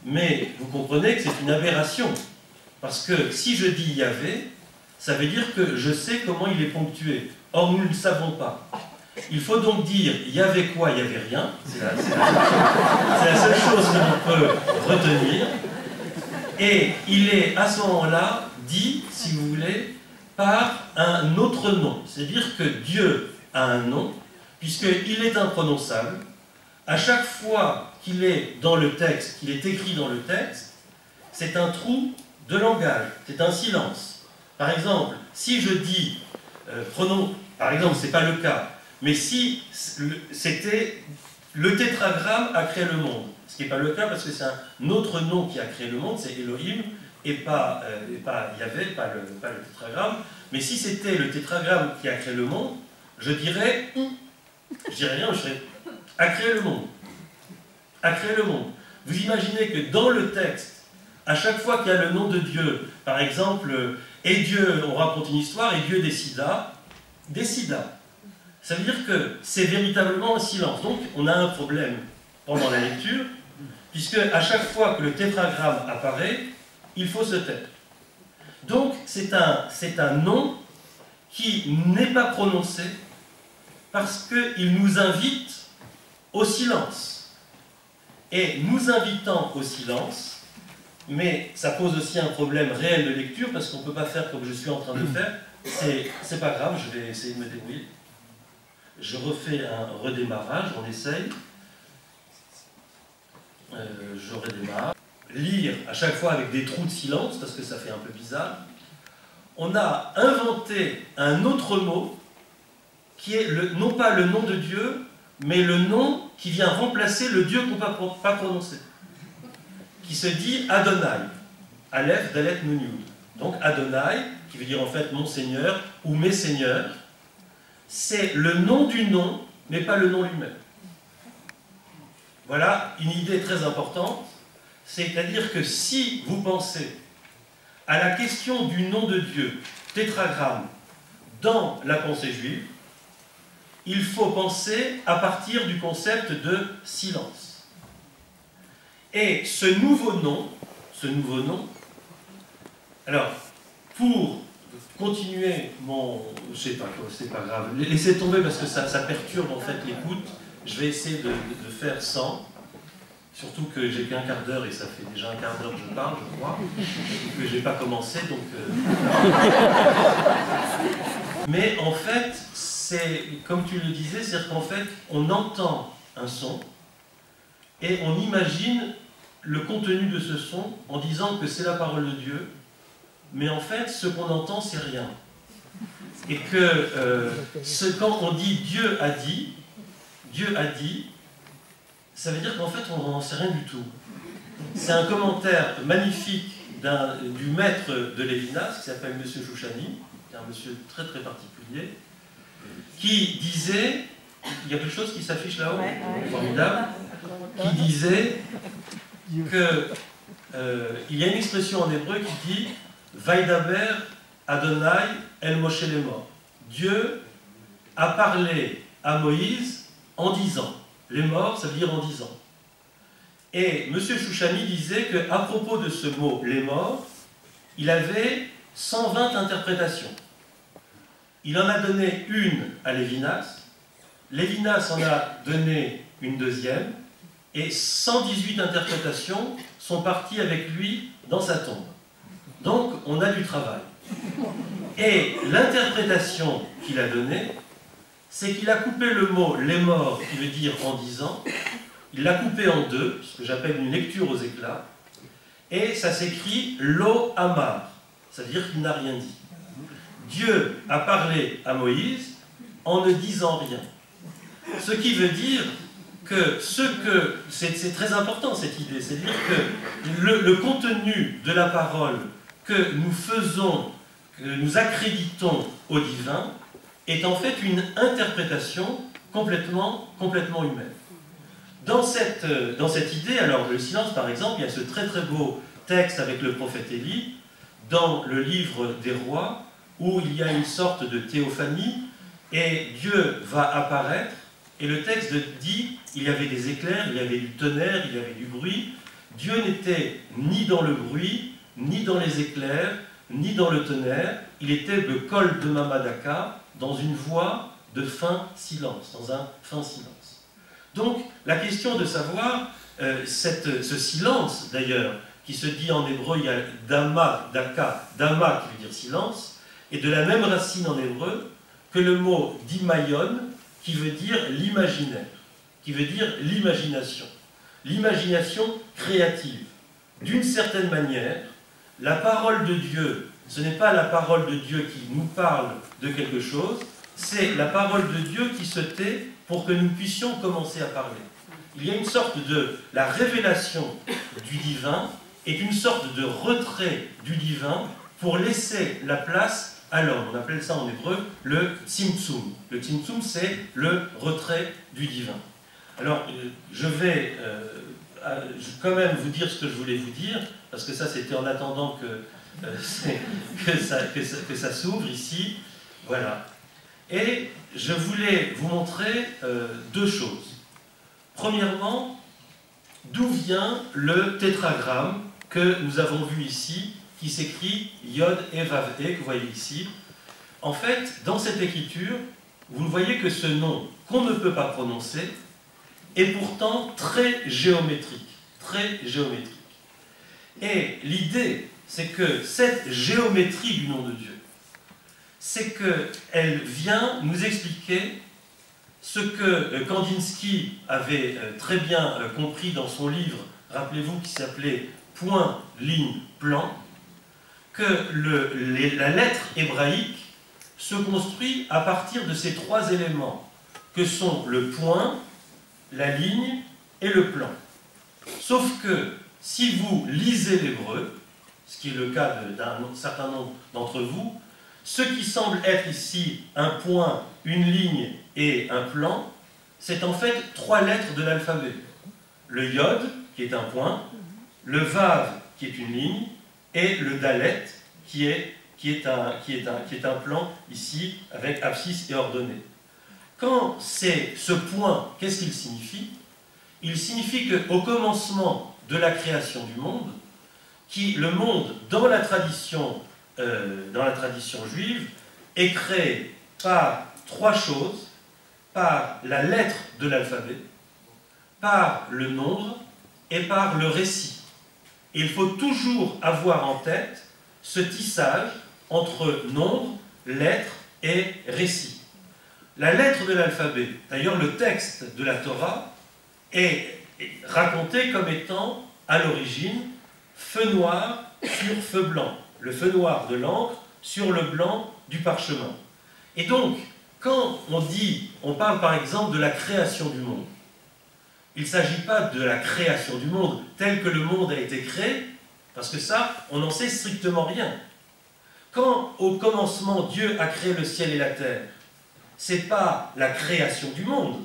Mais vous comprenez que c'est une aberration, parce que si je dis Yahvé, ça veut dire que je sais comment il est ponctué. Or, nous ne le savons pas. Il faut donc dire Yahvé quoi, Yahvé rien. C'est la seule chose que l'on peut retenir. Et il est à ce moment-là dit, si vous voulez, par un autre nom. C'est-à-dire que Dieu a un nom, puisqu'il est imprononçable. À chaque fois qu'il est dans le texte, qu'il est écrit dans le texte, c'est un trou de langage, c'est un silence. Par exemple, si je dis, prenons, par exemple, ce n'est pas le cas, mais si c'était le tétragramme a créé le monde, ce qui n'est pas le cas parce que c'est un autre nom qui a créé le monde, c'est Elohim, et pas Yahvé, pas le tétragramme, mais si c'était le tétragramme qui a créé le monde, je dirais rien, je dirais a créé le monde. A créé le monde. Vous imaginez que dans le texte, à chaque fois qu'il y a le nom de Dieu, par exemple, et Dieu, on raconte une histoire, et Dieu décida. Ça veut dire que c'est véritablement un silence. Donc, on a un problème pendant la lecture, puisque à chaque fois que le tétragramme apparaît, il faut se taire. Donc, c'est un nom qui n'est pas prononcé parce qu'il nous invite au silence. Et nous invitant au silence, mais ça pose aussi un problème réel de lecture parce qu'on ne peut pas faire comme je suis en train de faire. C'est pas grave, je vais essayer de me débrouiller. Je refais un redémarrage, on essaye. Je redémarre. Lire à chaque fois avec des trous de silence parce que ça fait un peu bizarre. On a inventé un autre mot qui est non pas le nom de Dieu, mais le nom qui vient remplacer le Dieu qu'on ne peut pas prononcer, qui se dit Adonai, Aleph, Dalet, Nun, Yud. Donc Adonai, qui veut dire en fait mon Seigneur ou mes seigneurs, c'est le nom du nom, mais pas le nom lui-même. Voilà une idée très importante, c'est-à-dire que si vous pensez à la question du nom de Dieu, tétragramme, dans la pensée juive, il faut penser à partir du concept de silence. Et ce nouveau nom, alors, pour continuer je sais pas, c'est pas grave, laissez tomber parce que ça perturbe en fait l'écoute, je vais essayer de faire sans, surtout que j'ai qu'un quart d'heure et ça fait déjà un quart d'heure que je parle, je crois, et que j'ai pas commencé, donc... Mais en fait, c'est, comme tu le disais, c'est-à-dire qu'en fait, on entend un son et on imagine le contenu de ce son en disant que c'est la parole de Dieu, mais en fait, ce qu'on entend, c'est rien. Et que quand on dit Dieu a dit, ça veut dire qu'en fait, on n'en sait rien du tout. C'est un commentaire magnifique du maître de Lévinas, qui s'appelle M. Chouchani, qui est un monsieur très très particulier, qui disait, il y a quelque chose qui s'affiche là-haut, formidable, qui disait que il y a une expression en hébreu qui dit Vaidaber Adonai El Moshe les morts. Dieu a parlé à Moïse en disant. Les morts, ça veut dire en disant. Et M. Chouchani disait qu'à propos de ce mot, les morts, il avait 120 interprétations. Il en a donné une à Lévinas, Lévinas en a donné une deuxième, et 118 interprétations sont parties avec lui dans sa tombe. Donc, on a du travail. Et l'interprétation qu'il a donnée, c'est qu'il a coupé le mot « les morts » qui veut dire « en disant », il l'a coupé en deux, ce que j'appelle une lecture aux éclats, et ça s'écrit « lo amar », c'est-à-dire qu'il n'a rien dit. Dieu a parlé à Moïse en ne disant rien. Ce qui veut dire que c'est très important cette idée, c'est-à-dire que le contenu de la parole que nous faisons, que nous accréditons au divin, est en fait une interprétation complètement humaine. Dans cette idée, alors le silence par exemple, il y a ce très très beau texte avec le prophète Élie, dans le livre des rois, où il y a une sorte de théophanie, et Dieu va apparaître, et le texte dit, il y avait des éclairs, il y avait du tonnerre, il y avait du bruit. Dieu n'était ni dans le bruit, ni dans les éclairs, ni dans le tonnerre, il était le col de Mamadaka, dans une voie de fin silence, dans un fin silence. Donc, la question de savoir, ce silence d'ailleurs, qui se dit en hébreu, il y a dama, daka, dama qui veut dire silence, et de la même racine en hébreu que le mot dimayon, qui veut dire l'imaginaire, qui veut dire l'imagination créative. D'une certaine manière, la parole de Dieu, ce n'est pas la parole de Dieu qui nous parle de quelque chose, c'est la parole de Dieu qui se tait pour que nous puissions commencer à parler. Il y a une sorte de... La révélation du divin est une sorte de retrait du divin pour laisser la place à l'homme. On appelle ça en hébreu le tzimtzum. Le tzimtzum, c'est le retrait du divin. Alors, je vais quand même vous dire ce que je voulais vous dire, parce que ça, c'était en attendant que ça s'ouvre ici. Voilà. Et je voulais vous montrer deux choses. Premièrement, d'où vient le tétragramme que nous avons vu ici, qui s'écrit Yod et Vav E, que vous voyez ici. En fait, dans cette écriture, vous voyez que ce nom qu'on ne peut pas prononcer est pourtant très géométrique. Très géométrique. Et l'idée, c'est que cette géométrie du nom de Dieu, c'est qu'elle vient nous expliquer ce que Kandinsky avait très bien compris dans son livre, rappelez-vous, qui s'appelait Point, ligne, plan, que la lettre hébraïque se construit à partir de ces trois éléments, que sont le point, la ligne et le plan. Sauf que si vous lisez l'hébreu, ce qui est le cas d'un certain nombre d'entre vous, ce qui semble être ici un point, une ligne et un plan, c'est en fait trois lettres de l'alphabet. Le yod, qui est un point, le vav, qui est une ligne, et le dalet, qui est un plan ici, avec abscisse et ordonnée. Quand c'est ce point, qu'est-ce qu'il signifie? Il signifie qu'au commencement de la création du monde, le monde, dans la tradition juive, est créé par trois choses, par la lettre de l'alphabet, par le nombre et par le récit. Et il faut toujours avoir en tête ce tissage entre nombre, lettre et récit. La lettre de l'alphabet, d'ailleurs le texte de la Torah, est raconté comme étant à l'origine, feu noir sur feu blanc. Le feu noir de l'encre sur le blanc du parchemin. Et donc, quand on parle par exemple de la création du monde, il ne s'agit pas de la création du monde tel que le monde a été créé, parce que ça, on n'en sait strictement rien. Quand, au commencement, Dieu a créé le ciel et la terre, ce n'est pas la création du monde,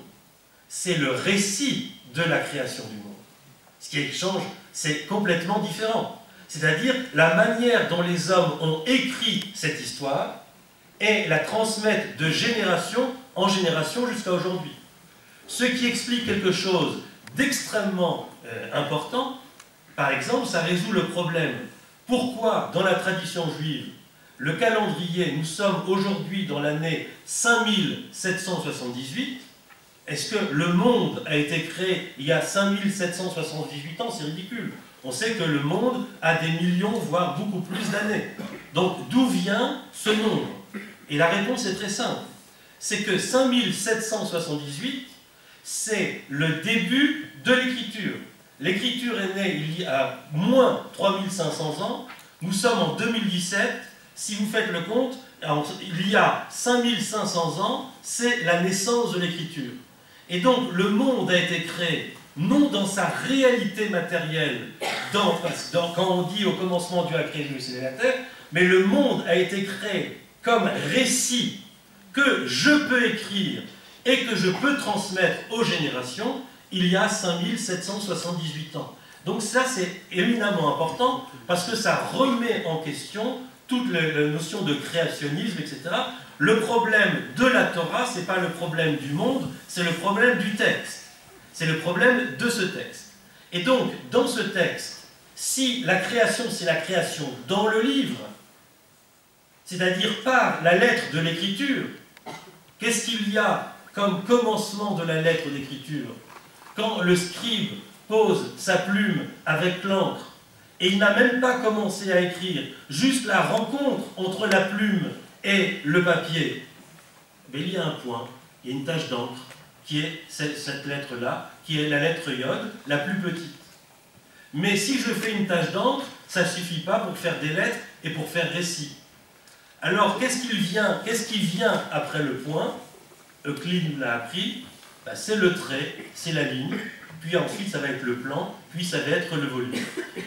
c'est le récit de la création du monde. Ce qui change, c'est complètement différent. C'est-à-dire la manière dont les hommes ont écrit cette histoire et la transmettent de génération en génération jusqu'à aujourd'hui. Ce qui explique quelque chose d'extrêmement important. Par exemple, ça résout le problème. Pourquoi, dans la tradition juive, le calendrier, nous sommes aujourd'hui dans l'année 5778, est-ce que le monde a été créé il y a 5778 ans? C'est ridicule. On sait que le monde a des millions, voire beaucoup plus d'années. Donc, d'où vient ce nombre? Et la réponse est très simple. C'est que 5778, c'est le début de l'écriture. L'écriture est née il y a moins 3500 ans. Nous sommes en 2017. Si vous faites le compte, il y a 5500 ans, c'est la naissance de l'écriture. Et donc, le monde a été créé, non dans sa réalité matérielle, quand on dit au commencement Dieu a créé le ciel et la terre, mais le monde a été créé comme récit que je peux écrire et que je peux transmettre aux générations il y a 5778 ans. Donc ça, c'est éminemment important parce que ça remet en question toute la notion de créationnisme, etc. Le problème de la Torah, ce n'est pas le problème du monde, c'est le problème du texte. C'est le problème de ce texte. Et donc, dans ce texte, si la création, c'est la création dans le livre, c'est-à-dire par la lettre de l'écriture, qu'est-ce qu'il y a comme commencement de la lettre d'écriture? Quand le scribe pose sa plume avec l'encre, et il n'a même pas commencé à écrire, juste la rencontre entre la plume et le papier, mais il y a un point, il y a une tache d'encre, qui est cette lettre-là, qui est la lettre Yod, la plus petite. Mais si je fais une tache d'encre, ça ne suffit pas pour faire des lettres et pour faire récit. Alors, qu'est-ce qui vient après le point? Euclide l'a appris, ben, c'est le trait, c'est la ligne, puis ensuite ça va être le plan, puis ça va être le volume.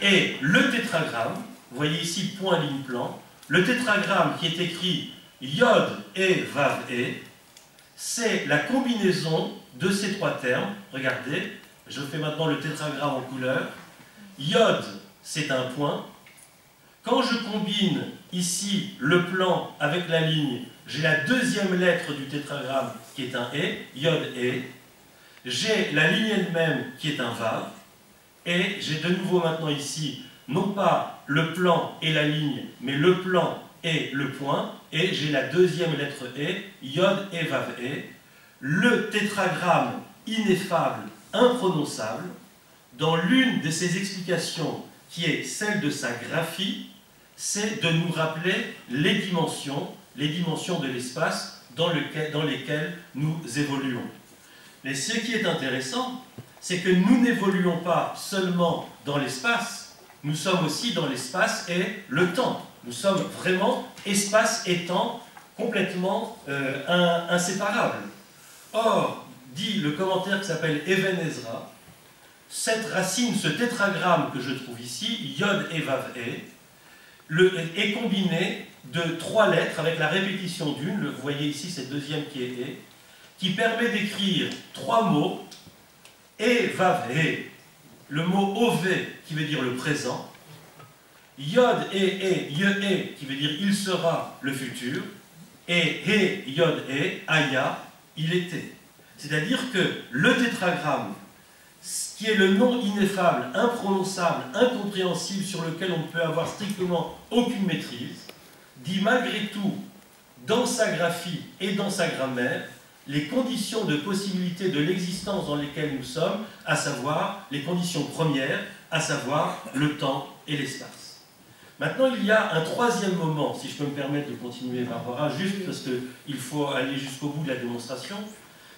Et le tétragramme, vous voyez ici point, ligne, plan, le tétragramme qui est écrit Yod et Vav et, c'est la combinaison de ces trois termes. Regardez, je fais maintenant le tétragramme en couleur. Yod, c'est un point. Quand je combine ici le plan avec la ligne, j'ai la deuxième lettre du tétragramme qui est un E, Yod E. J'ai la ligne elle-même qui est un Vav. Et j'ai de nouveau maintenant ici, non pas le plan et la ligne, mais le plan et le point. Et j'ai la deuxième lettre E, Yod E, Vav E. Le tétragramme ineffable, imprononçable, dans l'une de ses explications, qui est celle de sa graphie, c'est de nous rappeler les dimensions de l'espace dans lesquelles nous évoluons. Mais ce qui est intéressant, c'est que nous n'évoluons pas seulement dans l'espace, nous sommes aussi dans l'espace et le temps. Nous sommes vraiment espace et temps complètement inséparables. Or, dit le commentaire qui s'appelle Even Ezra, cette racine, ce tétragramme que je trouve ici, Yod et Vav e, est combiné de trois lettres avec la répétition d'une, vous voyez ici cette deuxième qui est E, qui permet d'écrire trois mots, E, Vav e, le mot Ove qui veut dire le présent, Yod e, Ye e qui veut dire il sera le futur, et He, Yod e, Aya, il était. C'est-à-dire que le tétragramme, qui est le nom ineffable, imprononçable, incompréhensible, sur lequel on ne peut avoir strictement aucune maîtrise, dit malgré tout, dans sa graphie et dans sa grammaire, les conditions de possibilité de l'existence dans lesquelles nous sommes, à savoir les conditions premières, à savoir le temps et l'espace. Maintenant, il y a un troisième moment, si je peux me permettre de continuer, Barbara, juste parce qu'il faut aller jusqu'au bout de la démonstration,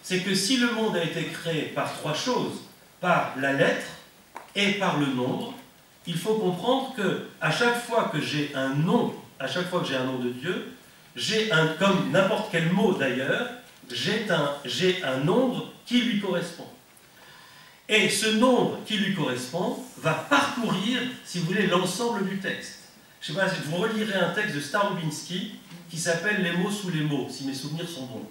c'est que si le monde a été créé par trois choses, par la lettre Et par le nombre, il faut comprendre que à chaque fois que j'ai un nom, à chaque fois que j'ai un nom de Dieu, j'ai un, comme n'importe quel mot d'ailleurs, j'ai un nombre qui lui correspond. Et ce nombre qui lui correspond va parcourir, si vous voulez, l'ensemble du texte. Je ne sais pas si vous relirez un texte de Starobinsky qui s'appelle « Les mots sous les mots », si mes souvenirs sont bons.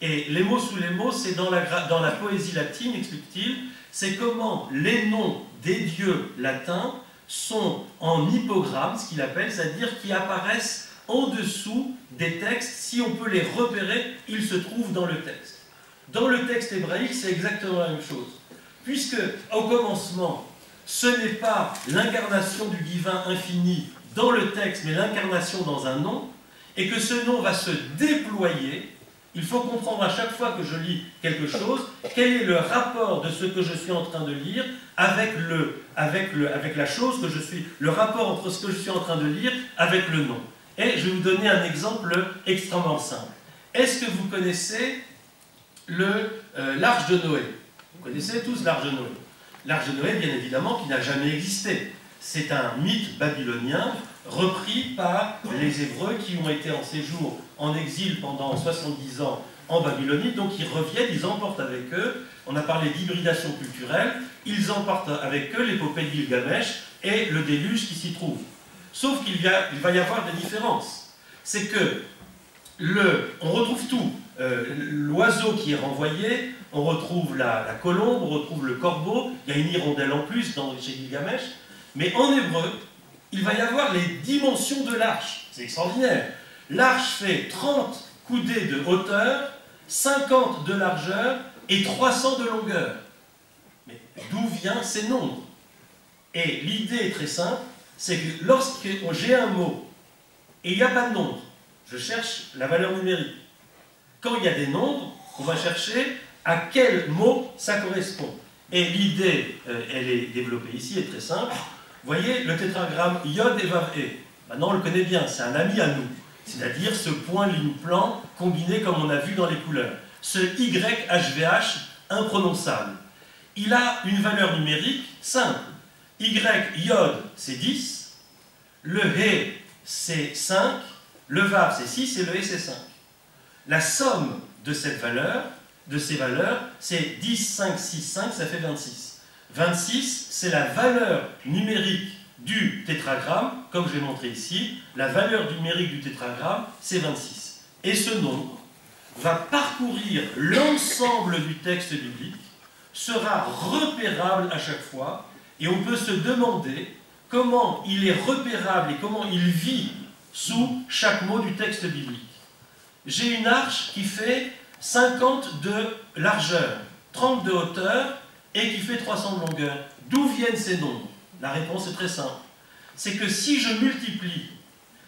Et les mots sous les mots, c'est dans la poésie latine, explique-t-il, c'est comment les noms des dieux latins sont en hypogramme, ce qu'il appelle, c'est-à-dire qui apparaissent en dessous des textes. Si on peut les repérer, ils se trouvent dans le texte. Dans le texte hébraïque, c'est exactement la même chose. Puisque, au commencement, ce n'est pas l'incarnation du divin infini dans le texte, mais l'incarnation dans un nom, et que ce nom va se déployer, il faut comprendre à chaque fois que je lis quelque chose, quel est le rapport de ce que je suis en train de lire avec la chose que je suis, le rapport entre ce que je suis en train de lire avec le nom. Et je vais vous donner un exemple extrêmement simple. Est-ce que vous connaissez l'Arche de Noé? Vous connaissez tous l'Arche de Noé. L'Arche de Noé, bien évidemment, qui n'a jamais existé. C'est un mythe babylonien repris par les Hébreux qui ont été en séjour en exil pendant 70 ans en Babylonie. Donc ils reviennent, ils emportent avec eux, on a parlé d'hybridation culturelle, ils emportent avec eux l'épopée de Gilgamesh et le déluge qui s'y trouve. Sauf qu'il va y avoir des différences. C'est que on retrouve tout. L'oiseau qui est renvoyé, on retrouve la colombe, on retrouve le corbeau, il y a une hirondelle en plus chez Gilgamesh, mais en hébreu, il va y avoir les dimensions de l'arche. C'est extraordinaire. L'arche fait 30 coudées de hauteur, 50 de largeur et 300 de longueur. Mais d'où viennent ces nombres? Et l'idée est très simple, c'est que lorsque j'ai un mot et il n'y a pas de nombre, je cherche la valeur numérique. Quand il y a des nombres, on va chercher à quel mot ça correspond. Et l'idée, elle est développée ici, est très simple. Vous voyez, le tétragramme Yod et Vav E. Maintenant, on le connaît bien, c'est un ami à nous. C'est-à-dire ce point ligne plan combiné comme on a vu dans les couleurs. Ce YHVH imprononçable. Il a une valeur numérique simple. Yod, c'est 10. Le He, c'est 5. Le Vav, c'est 6 et le He, c'est 5. La somme de cette valeur, de ces valeurs, c'est 10, 5, 6, 5, ça fait 26. 26, c'est la valeur numérique du tétragramme, comme je l'ai montré ici. La valeur numérique du tétragramme, c'est 26. Et ce nombre va parcourir l'ensemble du texte biblique, sera repérable à chaque fois, et on peut se demander comment il est repérable et comment il vit sous chaque mot du texte biblique. J'ai une arche qui fait 50 de largeur, 30 de hauteur, et qui fait 300 de longueur. D'où viennent ces nombres? La réponse est très simple. C'est que si je multiplie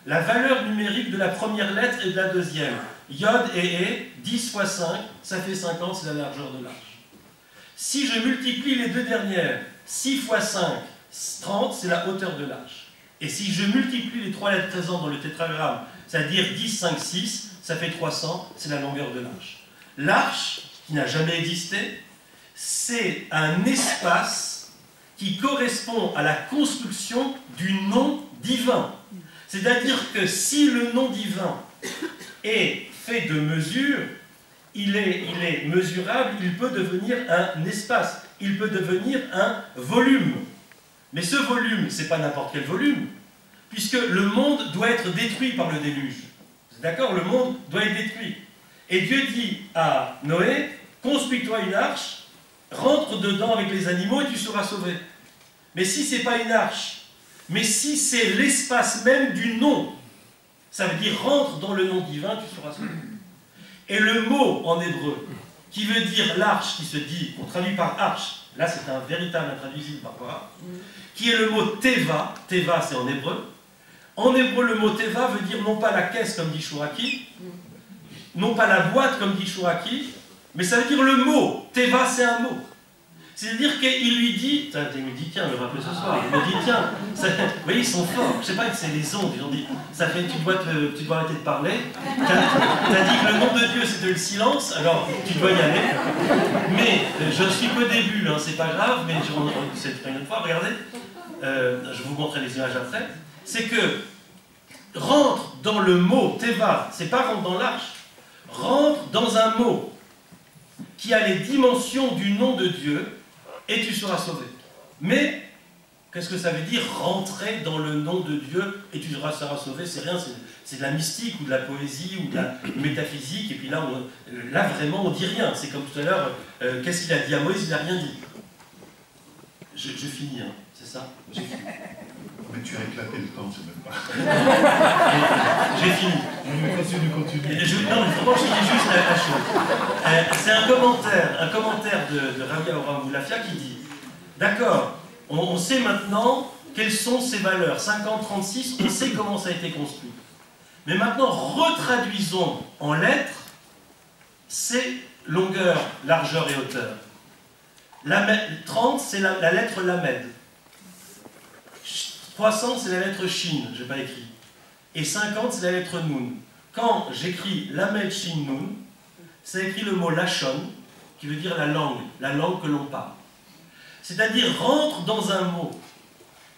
la valeur numérique de la première lettre et de la deuxième, Yod et E, 10 fois 5, ça fait 50, c'est la largeur de l'arche. Si je multiplie les deux dernières, 6 fois 5, 30, c'est la hauteur de l'arche. Et si je multiplie les trois lettres présentes dans le tétragramme, c'est-à-dire 10, 5, 6, ça fait 300, c'est la longueur de l'arche. L'arche, qui n'a jamais existé, c'est un espace qui correspond à la construction du nom divin. C'est-à-dire que si le nom divin est fait de mesures, il est mesurable, il peut devenir un espace, il peut devenir un volume. Mais ce volume, ce n'est pas n'importe quel volume, puisque le monde doit être détruit par le déluge. D'accord? Le monde doit être détruit. Et Dieu dit à Noé, construis-toi une arche, rentre dedans avec les animaux et tu seras sauvé. Mais si ce n'est pas une arche, mais si c'est l'espace même du nom, ça veut dire rentre dans le nom divin, tu seras sauvé. Et le mot en hébreu, qui veut dire l'arche, qui se dit, on traduit par arche, là c'est un véritable intraduisible par quoi, qui est le mot teva, teva c'est en hébreu. En hébreu, le mot teva veut dire non pas la caisse comme dit Chouraki, non pas la boîte comme dit Chouraki, mais ça veut dire le mot. Teva, c'est un mot. C'est-à-dire qu'il lui dit, il me dit, tiens, je me rappelle ce soir, il me dit, tiens, ça, vous voyez, ils sont forts, je sais pas, c'est les ondes, ils ont dit, ça fait, tu dois arrêter de parler, t'as dit que le nom de Dieu c'était le silence, alors tu dois y aller, mais je suis qu'au début, hein, c'est pas grave, mais c'est une autre fois, regardez, je vous montrerai les images après, c'est que rentre dans le mot Teva, c'est pas rentre dans l'arche, rentre dans un mot qui a les dimensions du nom de Dieu, et tu seras sauvé. Mais, qu'est-ce que ça veut dire rentrer dans le nom de Dieu et tu seras sauvé? C'est rien, c'est de la mystique ou de la poésie ou de la métaphysique, et puis là vraiment on dit rien. C'est comme tout à l'heure, qu'est-ce qu'il a dit à Moïse? Il n'a rien dit. Je finis, hein, c'est ça? J'ai fini. Mais tu as éclaté le temps, c'est même pas. J'ai fini. Continue. Non, mais franchement, je dis juste la chose. C'est un commentaire de Rabbi Avraham Boulafia qui dit, d'accord, on sait maintenant quelles sont ces valeurs, 50-36, on sait comment ça a été construit. Mais maintenant, retraduisons en lettres ces longueurs, largeur et hauteur. 30, c'est la lettre Lamed. 300, c'est la lettre Shin, je n'ai pas écrit. Et 50, c'est la lettre Nun. Quand j'écris Lamed Shin Nun, ça écrit le mot Lachon, qui veut dire la langue que l'on parle. C'est-à-dire rentre dans un mot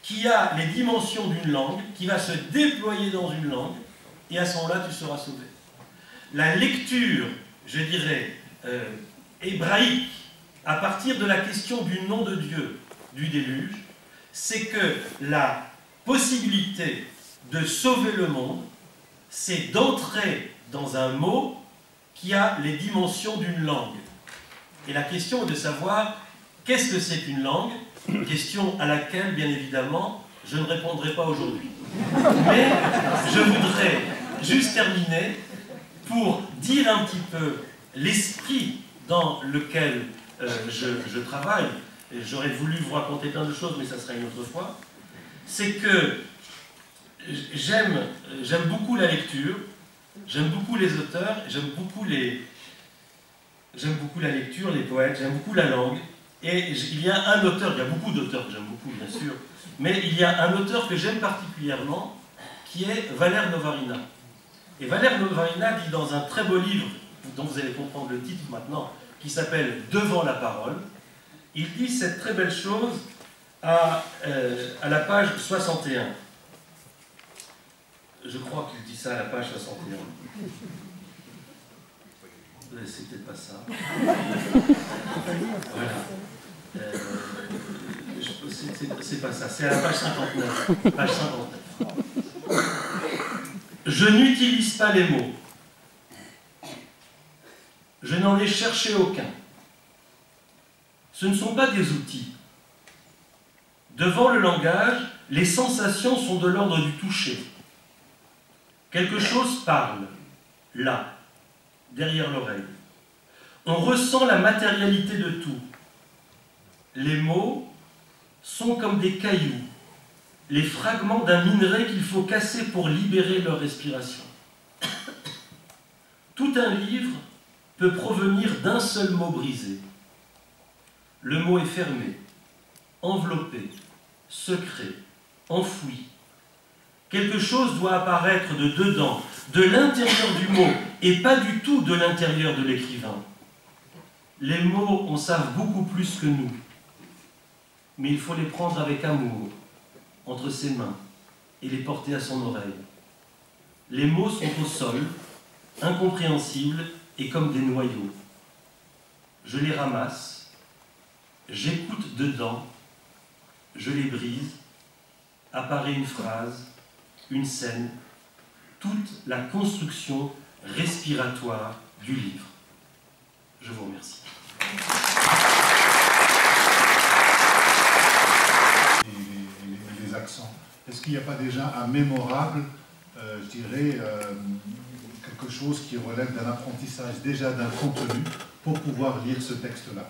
qui a les dimensions d'une langue, qui va se déployer dans une langue, et à ce moment-là, tu seras sauvé. La lecture, je dirais, hébraïque, à partir de la question du nom de Dieu, du déluge, c'est que la possibilité de sauver le monde, c'est d'entrer dans un mot qui a les dimensions d'une langue. Et la question est de savoir qu'est-ce que c'est qu'une langue, question à laquelle, bien évidemment, je ne répondrai pas aujourd'hui. Mais je voudrais juste terminer pour dire un petit peu l'esprit dans lequel je travaille. J'aurais voulu vous raconter plein de choses, mais ça sera une autre fois. C'est que j'aime beaucoup la lecture, j'aime beaucoup les auteurs, j'aime beaucoup la lecture, les poètes, j'aime beaucoup la langue. Et il y a un auteur, il y a beaucoup d'auteurs que j'aime beaucoup, bien sûr, mais il y a un auteur que j'aime particulièrement, qui est Valère Novarina. Et Valère Novarina dit dans un très beau livre, dont vous allez comprendre le titre maintenant, qui s'appelle « Devant la parole », il dit cette très belle chose à la page 61. Je crois qu'il dit ça à la page 61. C'est peut-être pas ça. Voilà. C'est pas ça, c'est à la page 59. Page 59. Je n'utilise pas les mots. Je n'en ai cherché aucun. Ce ne sont pas des outils. Devant le langage, les sensations sont de l'ordre du toucher. Quelque chose parle, là, derrière l'oreille. On ressent la matérialité de tout. Les mots sont comme des cailloux, les fragments d'un minerai qu'il faut casser pour libérer leur respiration. Tout un livre peut provenir d'un seul mot brisé. Le mot est fermé, enveloppé, secret, enfoui. Quelque chose doit apparaître de dedans, de l'intérieur du mot, et pas du tout de l'intérieur de l'écrivain. Les mots en savent beaucoup plus que nous, mais il faut les prendre avec amour, entre ses mains, et les porter à son oreille. Les mots sont au sol, incompréhensibles et comme des noyaux. Je les ramasse, j'écoute dedans, je les brise, apparaît une phrase, une scène, toute la construction respiratoire du livre. Je vous remercie. Les accents. Est-ce qu'il n'y a pas déjà un mémorable, je dirais, quelque chose qui relève d'un apprentissage, déjà d'un contenu, pour pouvoir lire ce texte-là?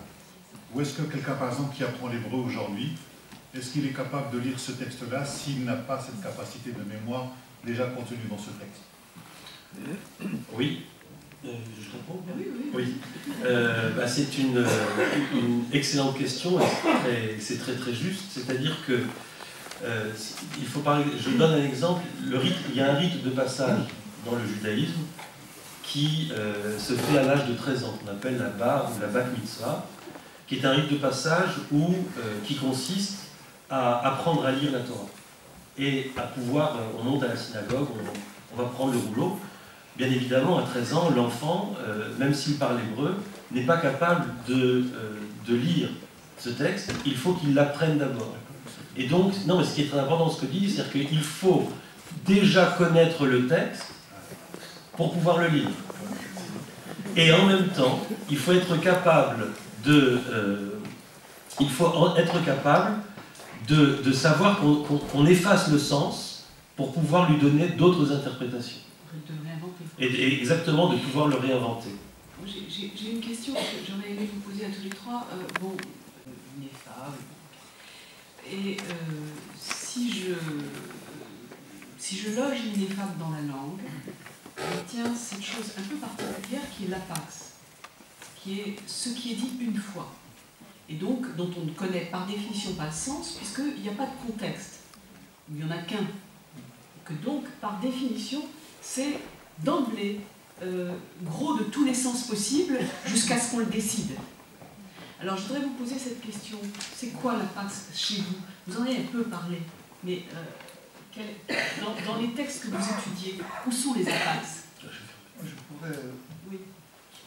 Ou est-ce que quelqu'un, par exemple, qui apprend l'hébreu aujourd'hui, est-ce qu'il est capable de lire ce texte-là s'il n'a pas cette capacité de mémoire déjà contenue dans ce texte? Oui. Je réponds? Oui, oui. Oui. C'est une excellente question et c'est très très juste. C'est-à-dire que il faut parler. Je donne un exemple. Il y a un rite de passage dans le judaïsme qui se fait à l'âge de 13 ans, qu'on appelle la bar ou la bat mitzvah, qui est un rite de passage qui consiste à apprendre à lire la Torah et à pouvoir. On monte à la synagogue, on va prendre le rouleau. Bien évidemment, à 13 ans, l'enfant, même s'il parle hébreu, n'est pas capable de lire ce texte. Il faut qu'il l'apprenne d'abord. Et donc, non, mais ce qui est très important, ce que dit, c'est qu'il faut déjà connaître le texte pour pouvoir le lire. Et en même temps, il faut être capable de savoir qu'on efface le sens pour pouvoir lui donner d'autres interprétations. De réinventer. Et exactement, de pouvoir le réinventer. J'ai une question que j'aurais aimé vous poser à tous les trois. Ineffable. Et si je loge l'ineffable dans la langue, tiens, cette chose un peu particulière qui est l'apax, qui est ce qui est dit une fois, et donc dont on ne connaît par définition pas le sens, puisqu'il n'y a pas de contexte. Il n'y en a qu'un. Que donc, par définition, c'est d'emblée gros de tous les sens possibles jusqu'à ce qu'on le décide. Alors je voudrais vous poser cette question. C'est quoi l'apax chez vous? Vous en avez un peu parlé, mais dans les textes que vous étudiez, où sont les apax? Je pourrais... Oui.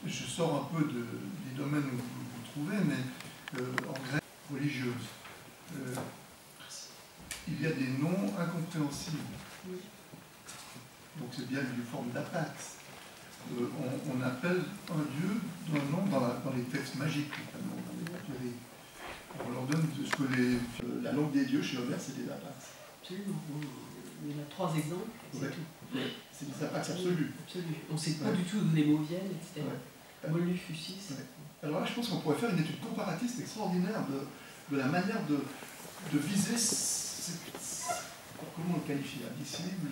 Je sors un peu des domaines où vous trouvez, mais en grec religieuse, il y a des noms incompréhensibles. Oui. Donc c'est bien une forme d'apax. On appelle un dieu d'un nom dans les textes magiques, notamment dans les Valkyries. On leur donne ce que la langue des dieux chez Homère, c'est des apax. Absolument. Il y en a 3 exemples, c'est Ouais. tout. C'est des apax absolus. Absolument. On ne sait pas du tout d'où les mots viennent, etc. Ouais. Mollu, fusis. Ouais. Alors là, je pense qu'on pourrait faire une étude comparatiste extraordinaire de la manière de viser comment on le qualifie, indicible.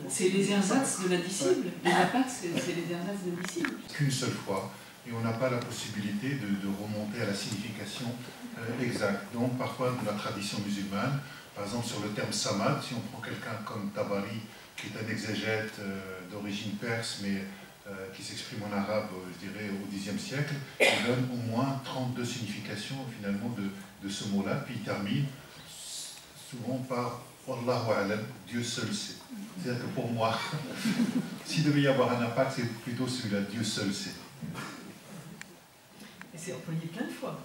C'est les ersatz de l'indicible. Les apax, c'est les ersatz de l'indicible. Qu'une seule fois, et on n'a pas la possibilité de remonter à la signification exacte. Donc parfois de la tradition musulmane, par exemple sur le terme samad, si on prend quelqu'un comme Tabari, qui est un exégète d'origine perse, mais qui s'exprime en arabe, je dirais, au Xe siècle, il donne au moins 32 significations finalement de ce mot-là, puis il termine souvent par Wallahu a'lam, Dieu seul sait. C'est-à-dire que pour moi, s'il devait y avoir un impact, c'est plutôt celui-là, Dieu seul sait. Et c'est employé plein de fois.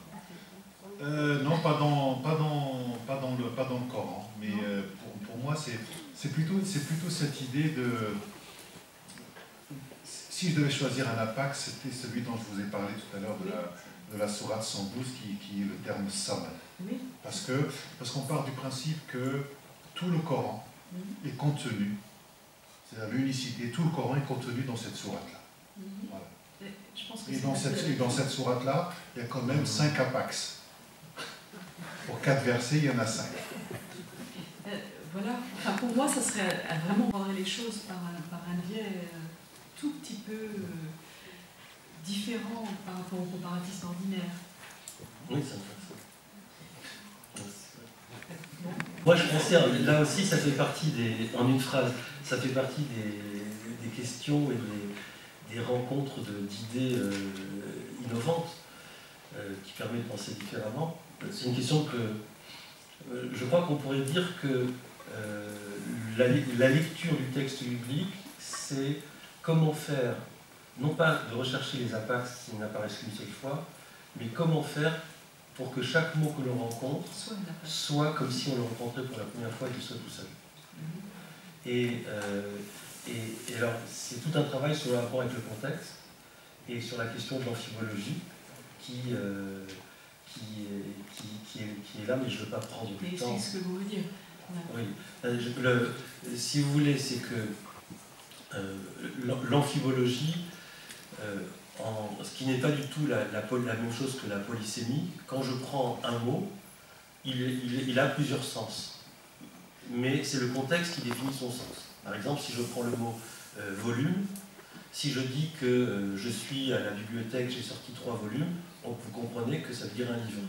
Non, pas dans le Coran, mais pour moi, c'est plutôt cette idée de... Si je devais choisir un impact, c'était celui dont je vous ai parlé tout à l'heure de la sourate 112, qui est le terme samad. Oui. Parce qu'on part du principe que tout le Coran est contenu, c'est-à-dire l'unicité, tout le Coran est contenu dans cette sourate-là. Voilà. Je pense que Et dans cette sourate-là, il y a quand même 5 apax. Pour 4 versets, il y en a 5. Voilà. Enfin, pour moi, ça serait à vraiment voir les choses par un biais tout petit peu différent par rapport au comparatisme ordinaire. Oui, ça me fait ça. Moi, je pensais, là aussi, ça fait partie en une phrase, ça fait partie des questions et des rencontres d'idées innovantes qui permettent de penser différemment. C'est une question que je crois qu'on pourrait dire que la lecture du texte biblique, c'est comment faire, non pas de rechercher les apax qui n'apparaissent qu'une seule fois, mais comment faire pour que chaque mot que l'on rencontre soit comme si on le rencontrait pour la première fois et qu'il soit tout seul. Et alors, c'est tout un travail sur le rapport avec le contexte et sur la question de l'amphibologie qui est là, mais je ne veux pas prendre du temps. C'est ce que vous voulez dire. Oui. Si vous voulez, c'est que l'amphibologie, ce qui n'est pas du tout la même chose que la polysémie, quand je prends un mot, il a plusieurs sens. Mais c'est le contexte qui définit son sens. Par exemple, si je prends le mot volume, Si je dis que je suis à la bibliothèque, j'ai sorti 3 volumes, vous comprenez que ça veut dire un livre.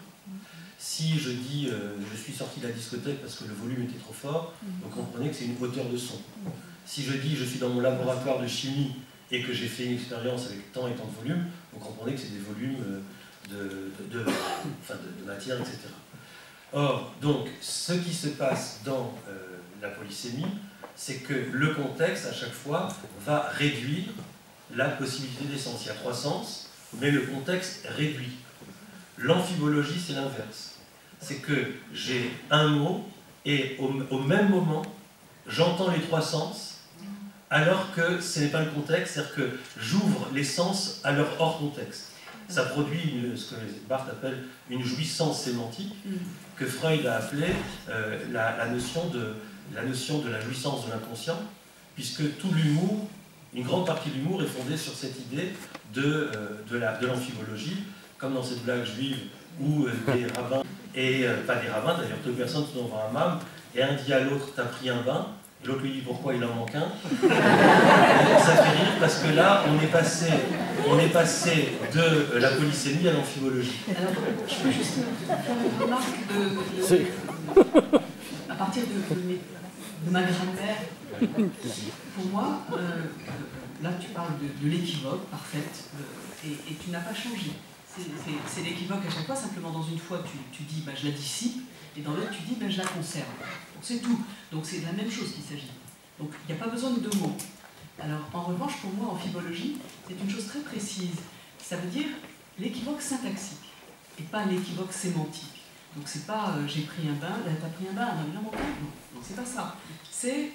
Si je dis je suis sorti de la discothèque parce que le volume était trop fort, vous comprenez que c'est une hauteur de son. Si je dis je suis dans mon laboratoire de chimie et que j'ai fait une expérience avec tant et tant de volumes, vous comprenez que c'est des volumes de matière, etc. Or, donc, ce qui se passe dans la polysémie, c'est que le contexte, à chaque fois, va réduire la possibilité des sens. Il y a 3 sens, mais le contexte réduit. L'amphibologie, c'est l'inverse. C'est que j'ai un mot, et au même moment, j'entends les 3 sens, alors que ce n'est pas le contexte, c'est-à-dire que j'ouvre les sens à leur hors contexte. Ça produit ce que Barthes appelle une jouissance sémantique, que Freud a appelé la notion de la jouissance de l'inconscient, puisque tout l'humour, une grande partie de l'humour est fondée sur cette idée de l'amphibologie, comme dans cette blague juive où des rabbins, et pas des rabbins d'ailleurs, 2 personnes sont devant un hammam, et un dit à l'autre « t'as pris un bain », l'autre lui dit « pourquoi il en manque un ?» Ça fait rire parce que là, on est passé de la polysémie à l'amphibologie. Alors, je peux juste faire une remarque à partir de ma grammaire. Pour moi, là tu parles de l'équivoque parfaite, et tu n'as pas changé. C'est l'équivoque à chaque fois, simplement dans une fois tu dis je la dissipe, et dans l'autre tu dis je la conserve. C'est tout. Donc c'est la même chose qu'il s'agit. Donc il n'y a pas besoin de 2 mots. Alors en revanche, pour moi, amphibologie, c'est une chose très précise. Ça veut dire l'équivoque syntaxique, et pas l'équivoque sémantique. Donc c'est pas j'ai pris un bain, t'as pris un bain, non, il en manque un. Non, c'est pas ça. C'est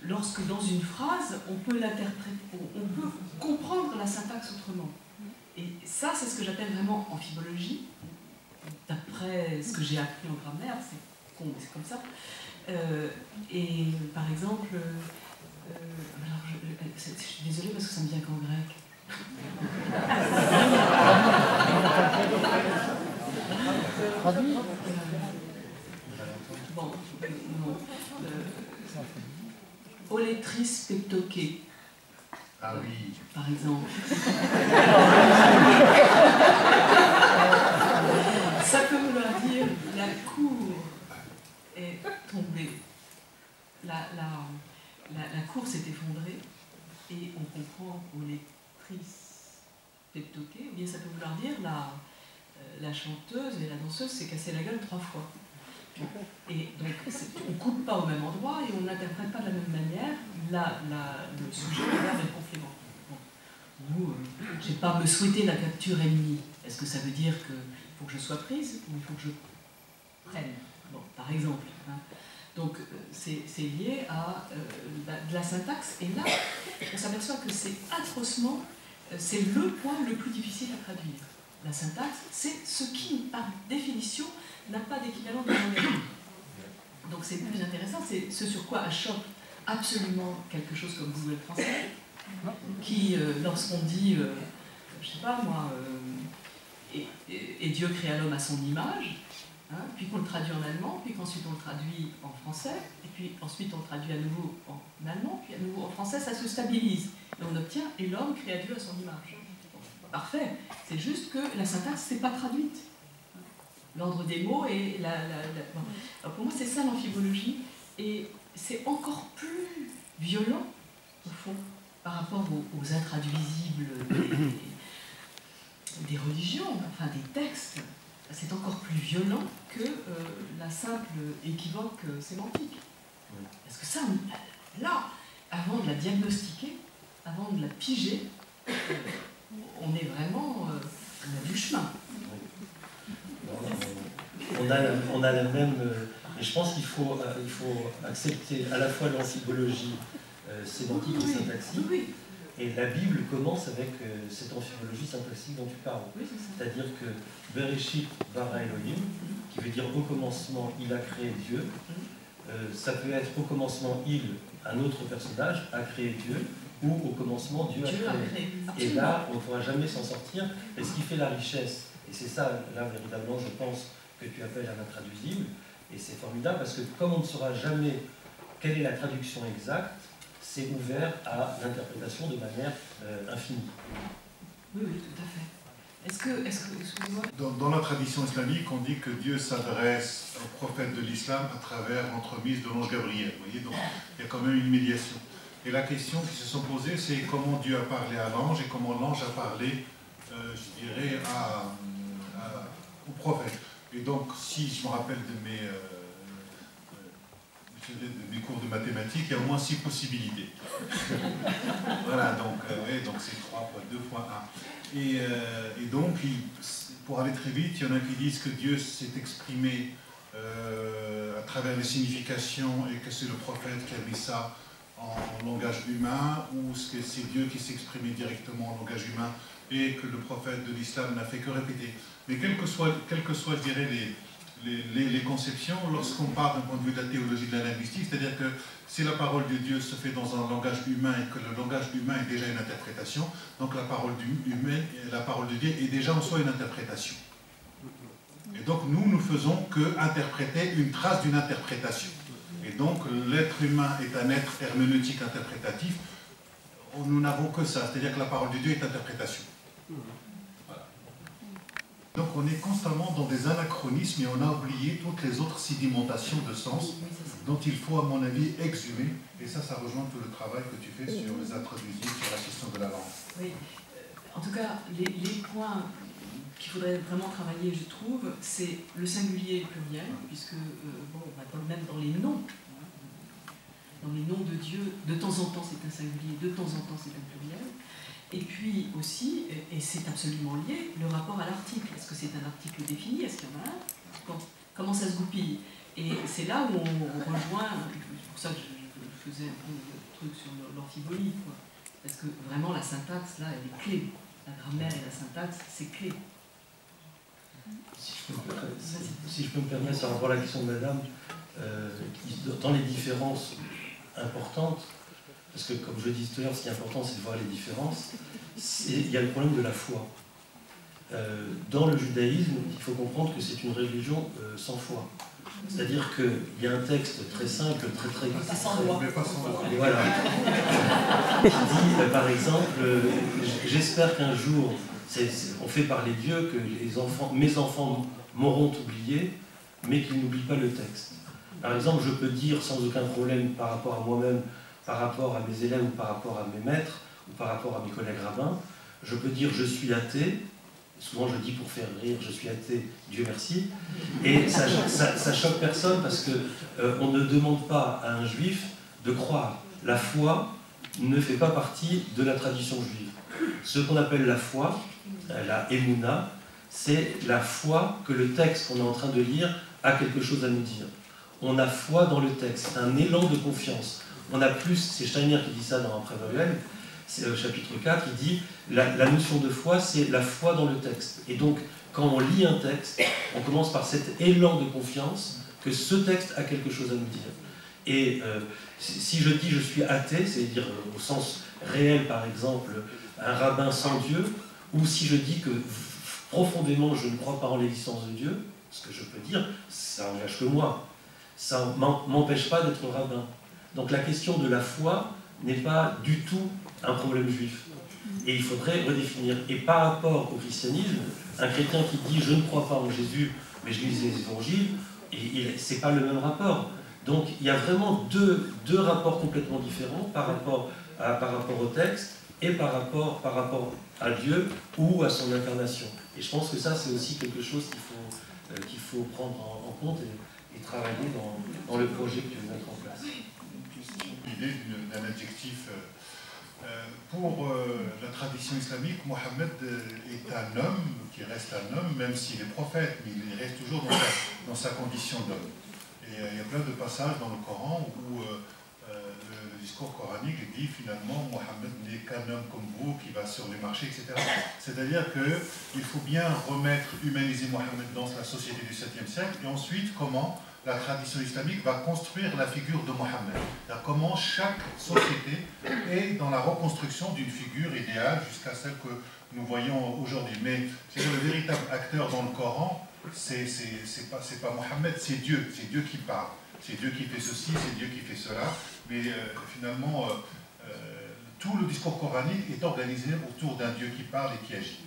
lorsque dans une phrase, on peut l'interpréter, on peut comprendre la syntaxe autrement. Et ça, c'est ce que j'appelle vraiment amphibologie. D'après ce que j'ai appris en grammaire, c'est con, mais c'est comme ça. Et par exemple, alors je suis désolée parce que ça me vient qu'en grec. Bon, non. Oletris peptoke. Ah oui. Par exemple. Ça peut vouloir dire la cour est tombée. La cour s'est effondrée et on comprend Oletris peptoke. Ou bien ça peut vouloir dire la chanteuse et la danseuse s'est cassée la gueule 3 fois. Et donc, on ne coupe pas au même endroit et on n'interprète pas de la même manière le sujet, le verbe et le complément. Bon. Ou, je ne sais pas, me souhaiter la capture ennemie. Est-ce que ça veut dire qu'il faut que je sois prise ou il faut que je prenne? Bon, par exemple. Hein. Donc, c'est lié à de la syntaxe. Et là, on s'aperçoit que c'est atrocement, c'est le point le plus difficile à traduire. La syntaxe, c'est ce qui, par définition, n'a pas d'équivalent dans le langage. Donc c'est plus intéressant, c'est ce sur quoi achoppe absolument quelque chose comme Google Translate, qui, lorsqu'on dit, je sais pas moi, et Dieu créa l'homme à son image, hein, puis qu'on le traduit en allemand, puis qu'ensuite on le traduit en français, et puis ensuite on le traduit à nouveau en allemand, puis à nouveau en français, ça se stabilise. Et on obtient « et l'homme créa Dieu à son image ». Parfait, c'est juste que la syntaxe n'est pas traduite. L'ordre des mots et bon. Alors pour moi, c'est ça l'amphibologie, et c'est encore plus violent, au fond, par rapport aux intraduisibles des religions, enfin des textes. C'est encore plus violent que la simple équivoque sémantique. Parce que ça, là, avant de la diagnostiquer, avant de la piger, on est vraiment on a du chemin. On a la même... et je pense qu'il faut accepter à la fois l'amphibologie sémantique et syntaxique. Oui. Et la Bible commence avec cette amphibologie syntaxique dont tu parles. Oui, c'est-à-dire que Bereshit bara Elohim, qui veut dire au commencement il a créé Dieu, ça peut être au commencement il, un autre personnage, a créé Dieu, ou au commencement Dieu a créé. Et là, on ne pourra jamais s'en sortir. Et ce qui fait la richesse, et c'est ça, là, véritablement, je pense, que tu appelles un intraduisible, et c'est formidable, parce que comme on ne saura jamais quelle est la traduction exacte, c'est ouvert à l'interprétation de manière infinie. Oui, oui, tout à fait. Excusez-moi. Dans la tradition islamique, on dit que Dieu s'adresse au prophète de l'islam à travers l'entremise de l'ange Gabriel. Vous voyez, donc il y a quand même une médiation. Et la question qui se sont posées, c'est comment Dieu a parlé à l'ange et comment l'ange a parlé, je dirais, au prophète. Et donc, si je me rappelle de mes cours de mathématiques, il y a au moins 6 possibilités. Voilà, donc c'est 3 fois 2 fois 1. Et donc, pour aller très vite, il y en a qui disent que Dieu s'est exprimé à travers les significations et que c'est le prophète qui a mis ça en langage humain, ou que c'est Dieu qui s'est exprimé directement en langage humain et que le prophète de l'islam n'a fait que répéter. Mais quelles que soient, je dirais, les conceptions, lorsqu'on part d'un point de vue de la théologie de la linguistique, c'est-à-dire que si la parole de Dieu se fait dans un langage humain et que le langage humain est déjà une interprétation, donc la parole de Dieu est déjà en soi une interprétation. Et donc nous faisons que interpréter une trace d'une interprétation. Et donc l'être humain est un être herméneutique interprétatif. Nous n'avons que ça, c'est-à-dire que la parole de Dieu est interprétation. Voilà. Donc on est constamment dans des anachronismes et on a oublié toutes les autres sédimentations de sens dont il faut, à mon avis, exhumer. Et ça rejoint tout le travail que tu fais sur les introduisibles, sur la question de la langue. Oui. En tout cas, les points qu'il faudrait vraiment travailler, je trouve, c'est le singulier et le pluriel, puisque, même dans les noms, de Dieu, de temps en temps c'est un singulier, de temps en temps c'est un pluriel. Et puis aussi, et c'est absolument lié, le rapport à l'article. Est-ce que c'est un article défini? Est-ce qu'il y en a un? Comment ça se goupille? Et c'est là où on rejoint, c'est pour ça que je faisais un peu le truc sur l'orthogonie, parce que vraiment la syntaxe, là, elle est clé. La grammaire et la syntaxe, c'est clé. Si je peux me permettre, par rapport à la question de madame, dans les différences importantes, parce que comme je dis tout à l'heure, ce qui est important, c'est de voir les différences, il y a le problème de la foi. Dans le judaïsme, il faut comprendre que c'est une religion sans foi. C'est-à-dire qu'il y a un texte très simple, très sans loi. Voilà. Qui dit, par exemple, j'espère qu'un jour, on fait parler Dieu, que mes enfants m'auront oublié, mais qu'ils n'oublient pas le texte. Par exemple, je peux dire sans aucun problème par rapport à moi-même, par rapport à mes élèves ou par rapport à mes maîtres ou par rapport à mes collègues rabbins, je peux dire je suis athée. Souvent je dis pour faire rire, je suis athée, Dieu merci. Et ça choque personne parce qu'on ne demande pas à un juif de croire. La foi ne fait pas partie de la tradition juive. Ce qu'on appelle la foi, la émouna, c'est la foi que le texte qu'on est en train de lire a quelque chose à nous dire. On a foi dans le texte, un élan de confiance. On a plus, c'est Steiner qui dit ça dans Après Vogel, c'est au chapitre 4, il dit la notion de foi, c'est la foi dans le texte. Et donc, quand on lit un texte, on commence par cet élan de confiance que ce texte a quelque chose à nous dire. Et si je dis je suis athée, c'est-à-dire au sens réel, par exemple, un rabbin sans Dieu, ou si je dis que profondément je ne crois pas en l'existence de Dieu, ce que je peux dire, ça n'engage que moi. Ça ne m'empêche pas d'être rabbin. Donc la question de la foi n'est pas du tout un problème juif. Et il faudrait redéfinir. Et par rapport au christianisme, un chrétien qui dit « je ne crois pas en Jésus, mais je lis les évangiles », ce n'est pas le même rapport. Donc il y a vraiment deux rapports complètement différents par rapport au texte et par rapport à Dieu ou à son incarnation. Et je pense que ça, c'est aussi quelque chose qu'il faut prendre en compte et travailler dans le projet que tu veux mettre en place. L'idée d'un adjectif. Pour la tradition islamique, Mohammed est un homme qui reste un homme, même s'il est prophète, mais il reste toujours dans sa condition d'homme. Et il y a plein de passages dans le Coran où le discours coranique dit finalement Mohammed n'est qu'un homme comme vous qui va sur les marchés, etc. C'est-à-dire qu'il faut bien humaniser Mohammed dans la société du 7e siècle, et ensuite comment la tradition islamique va construire la figure de Mohammed. C'est-à-dire comment chaque société est dans la reconstruction d'une figure idéale jusqu'à celle que nous voyons aujourd'hui. Mais le véritable acteur dans le Coran, c'est pas Mohammed, c'est Dieu qui parle. C'est Dieu qui fait ceci, c'est Dieu qui fait cela. Mais finalement, tout le discours coranique est organisé autour d'un Dieu qui parle et qui agit.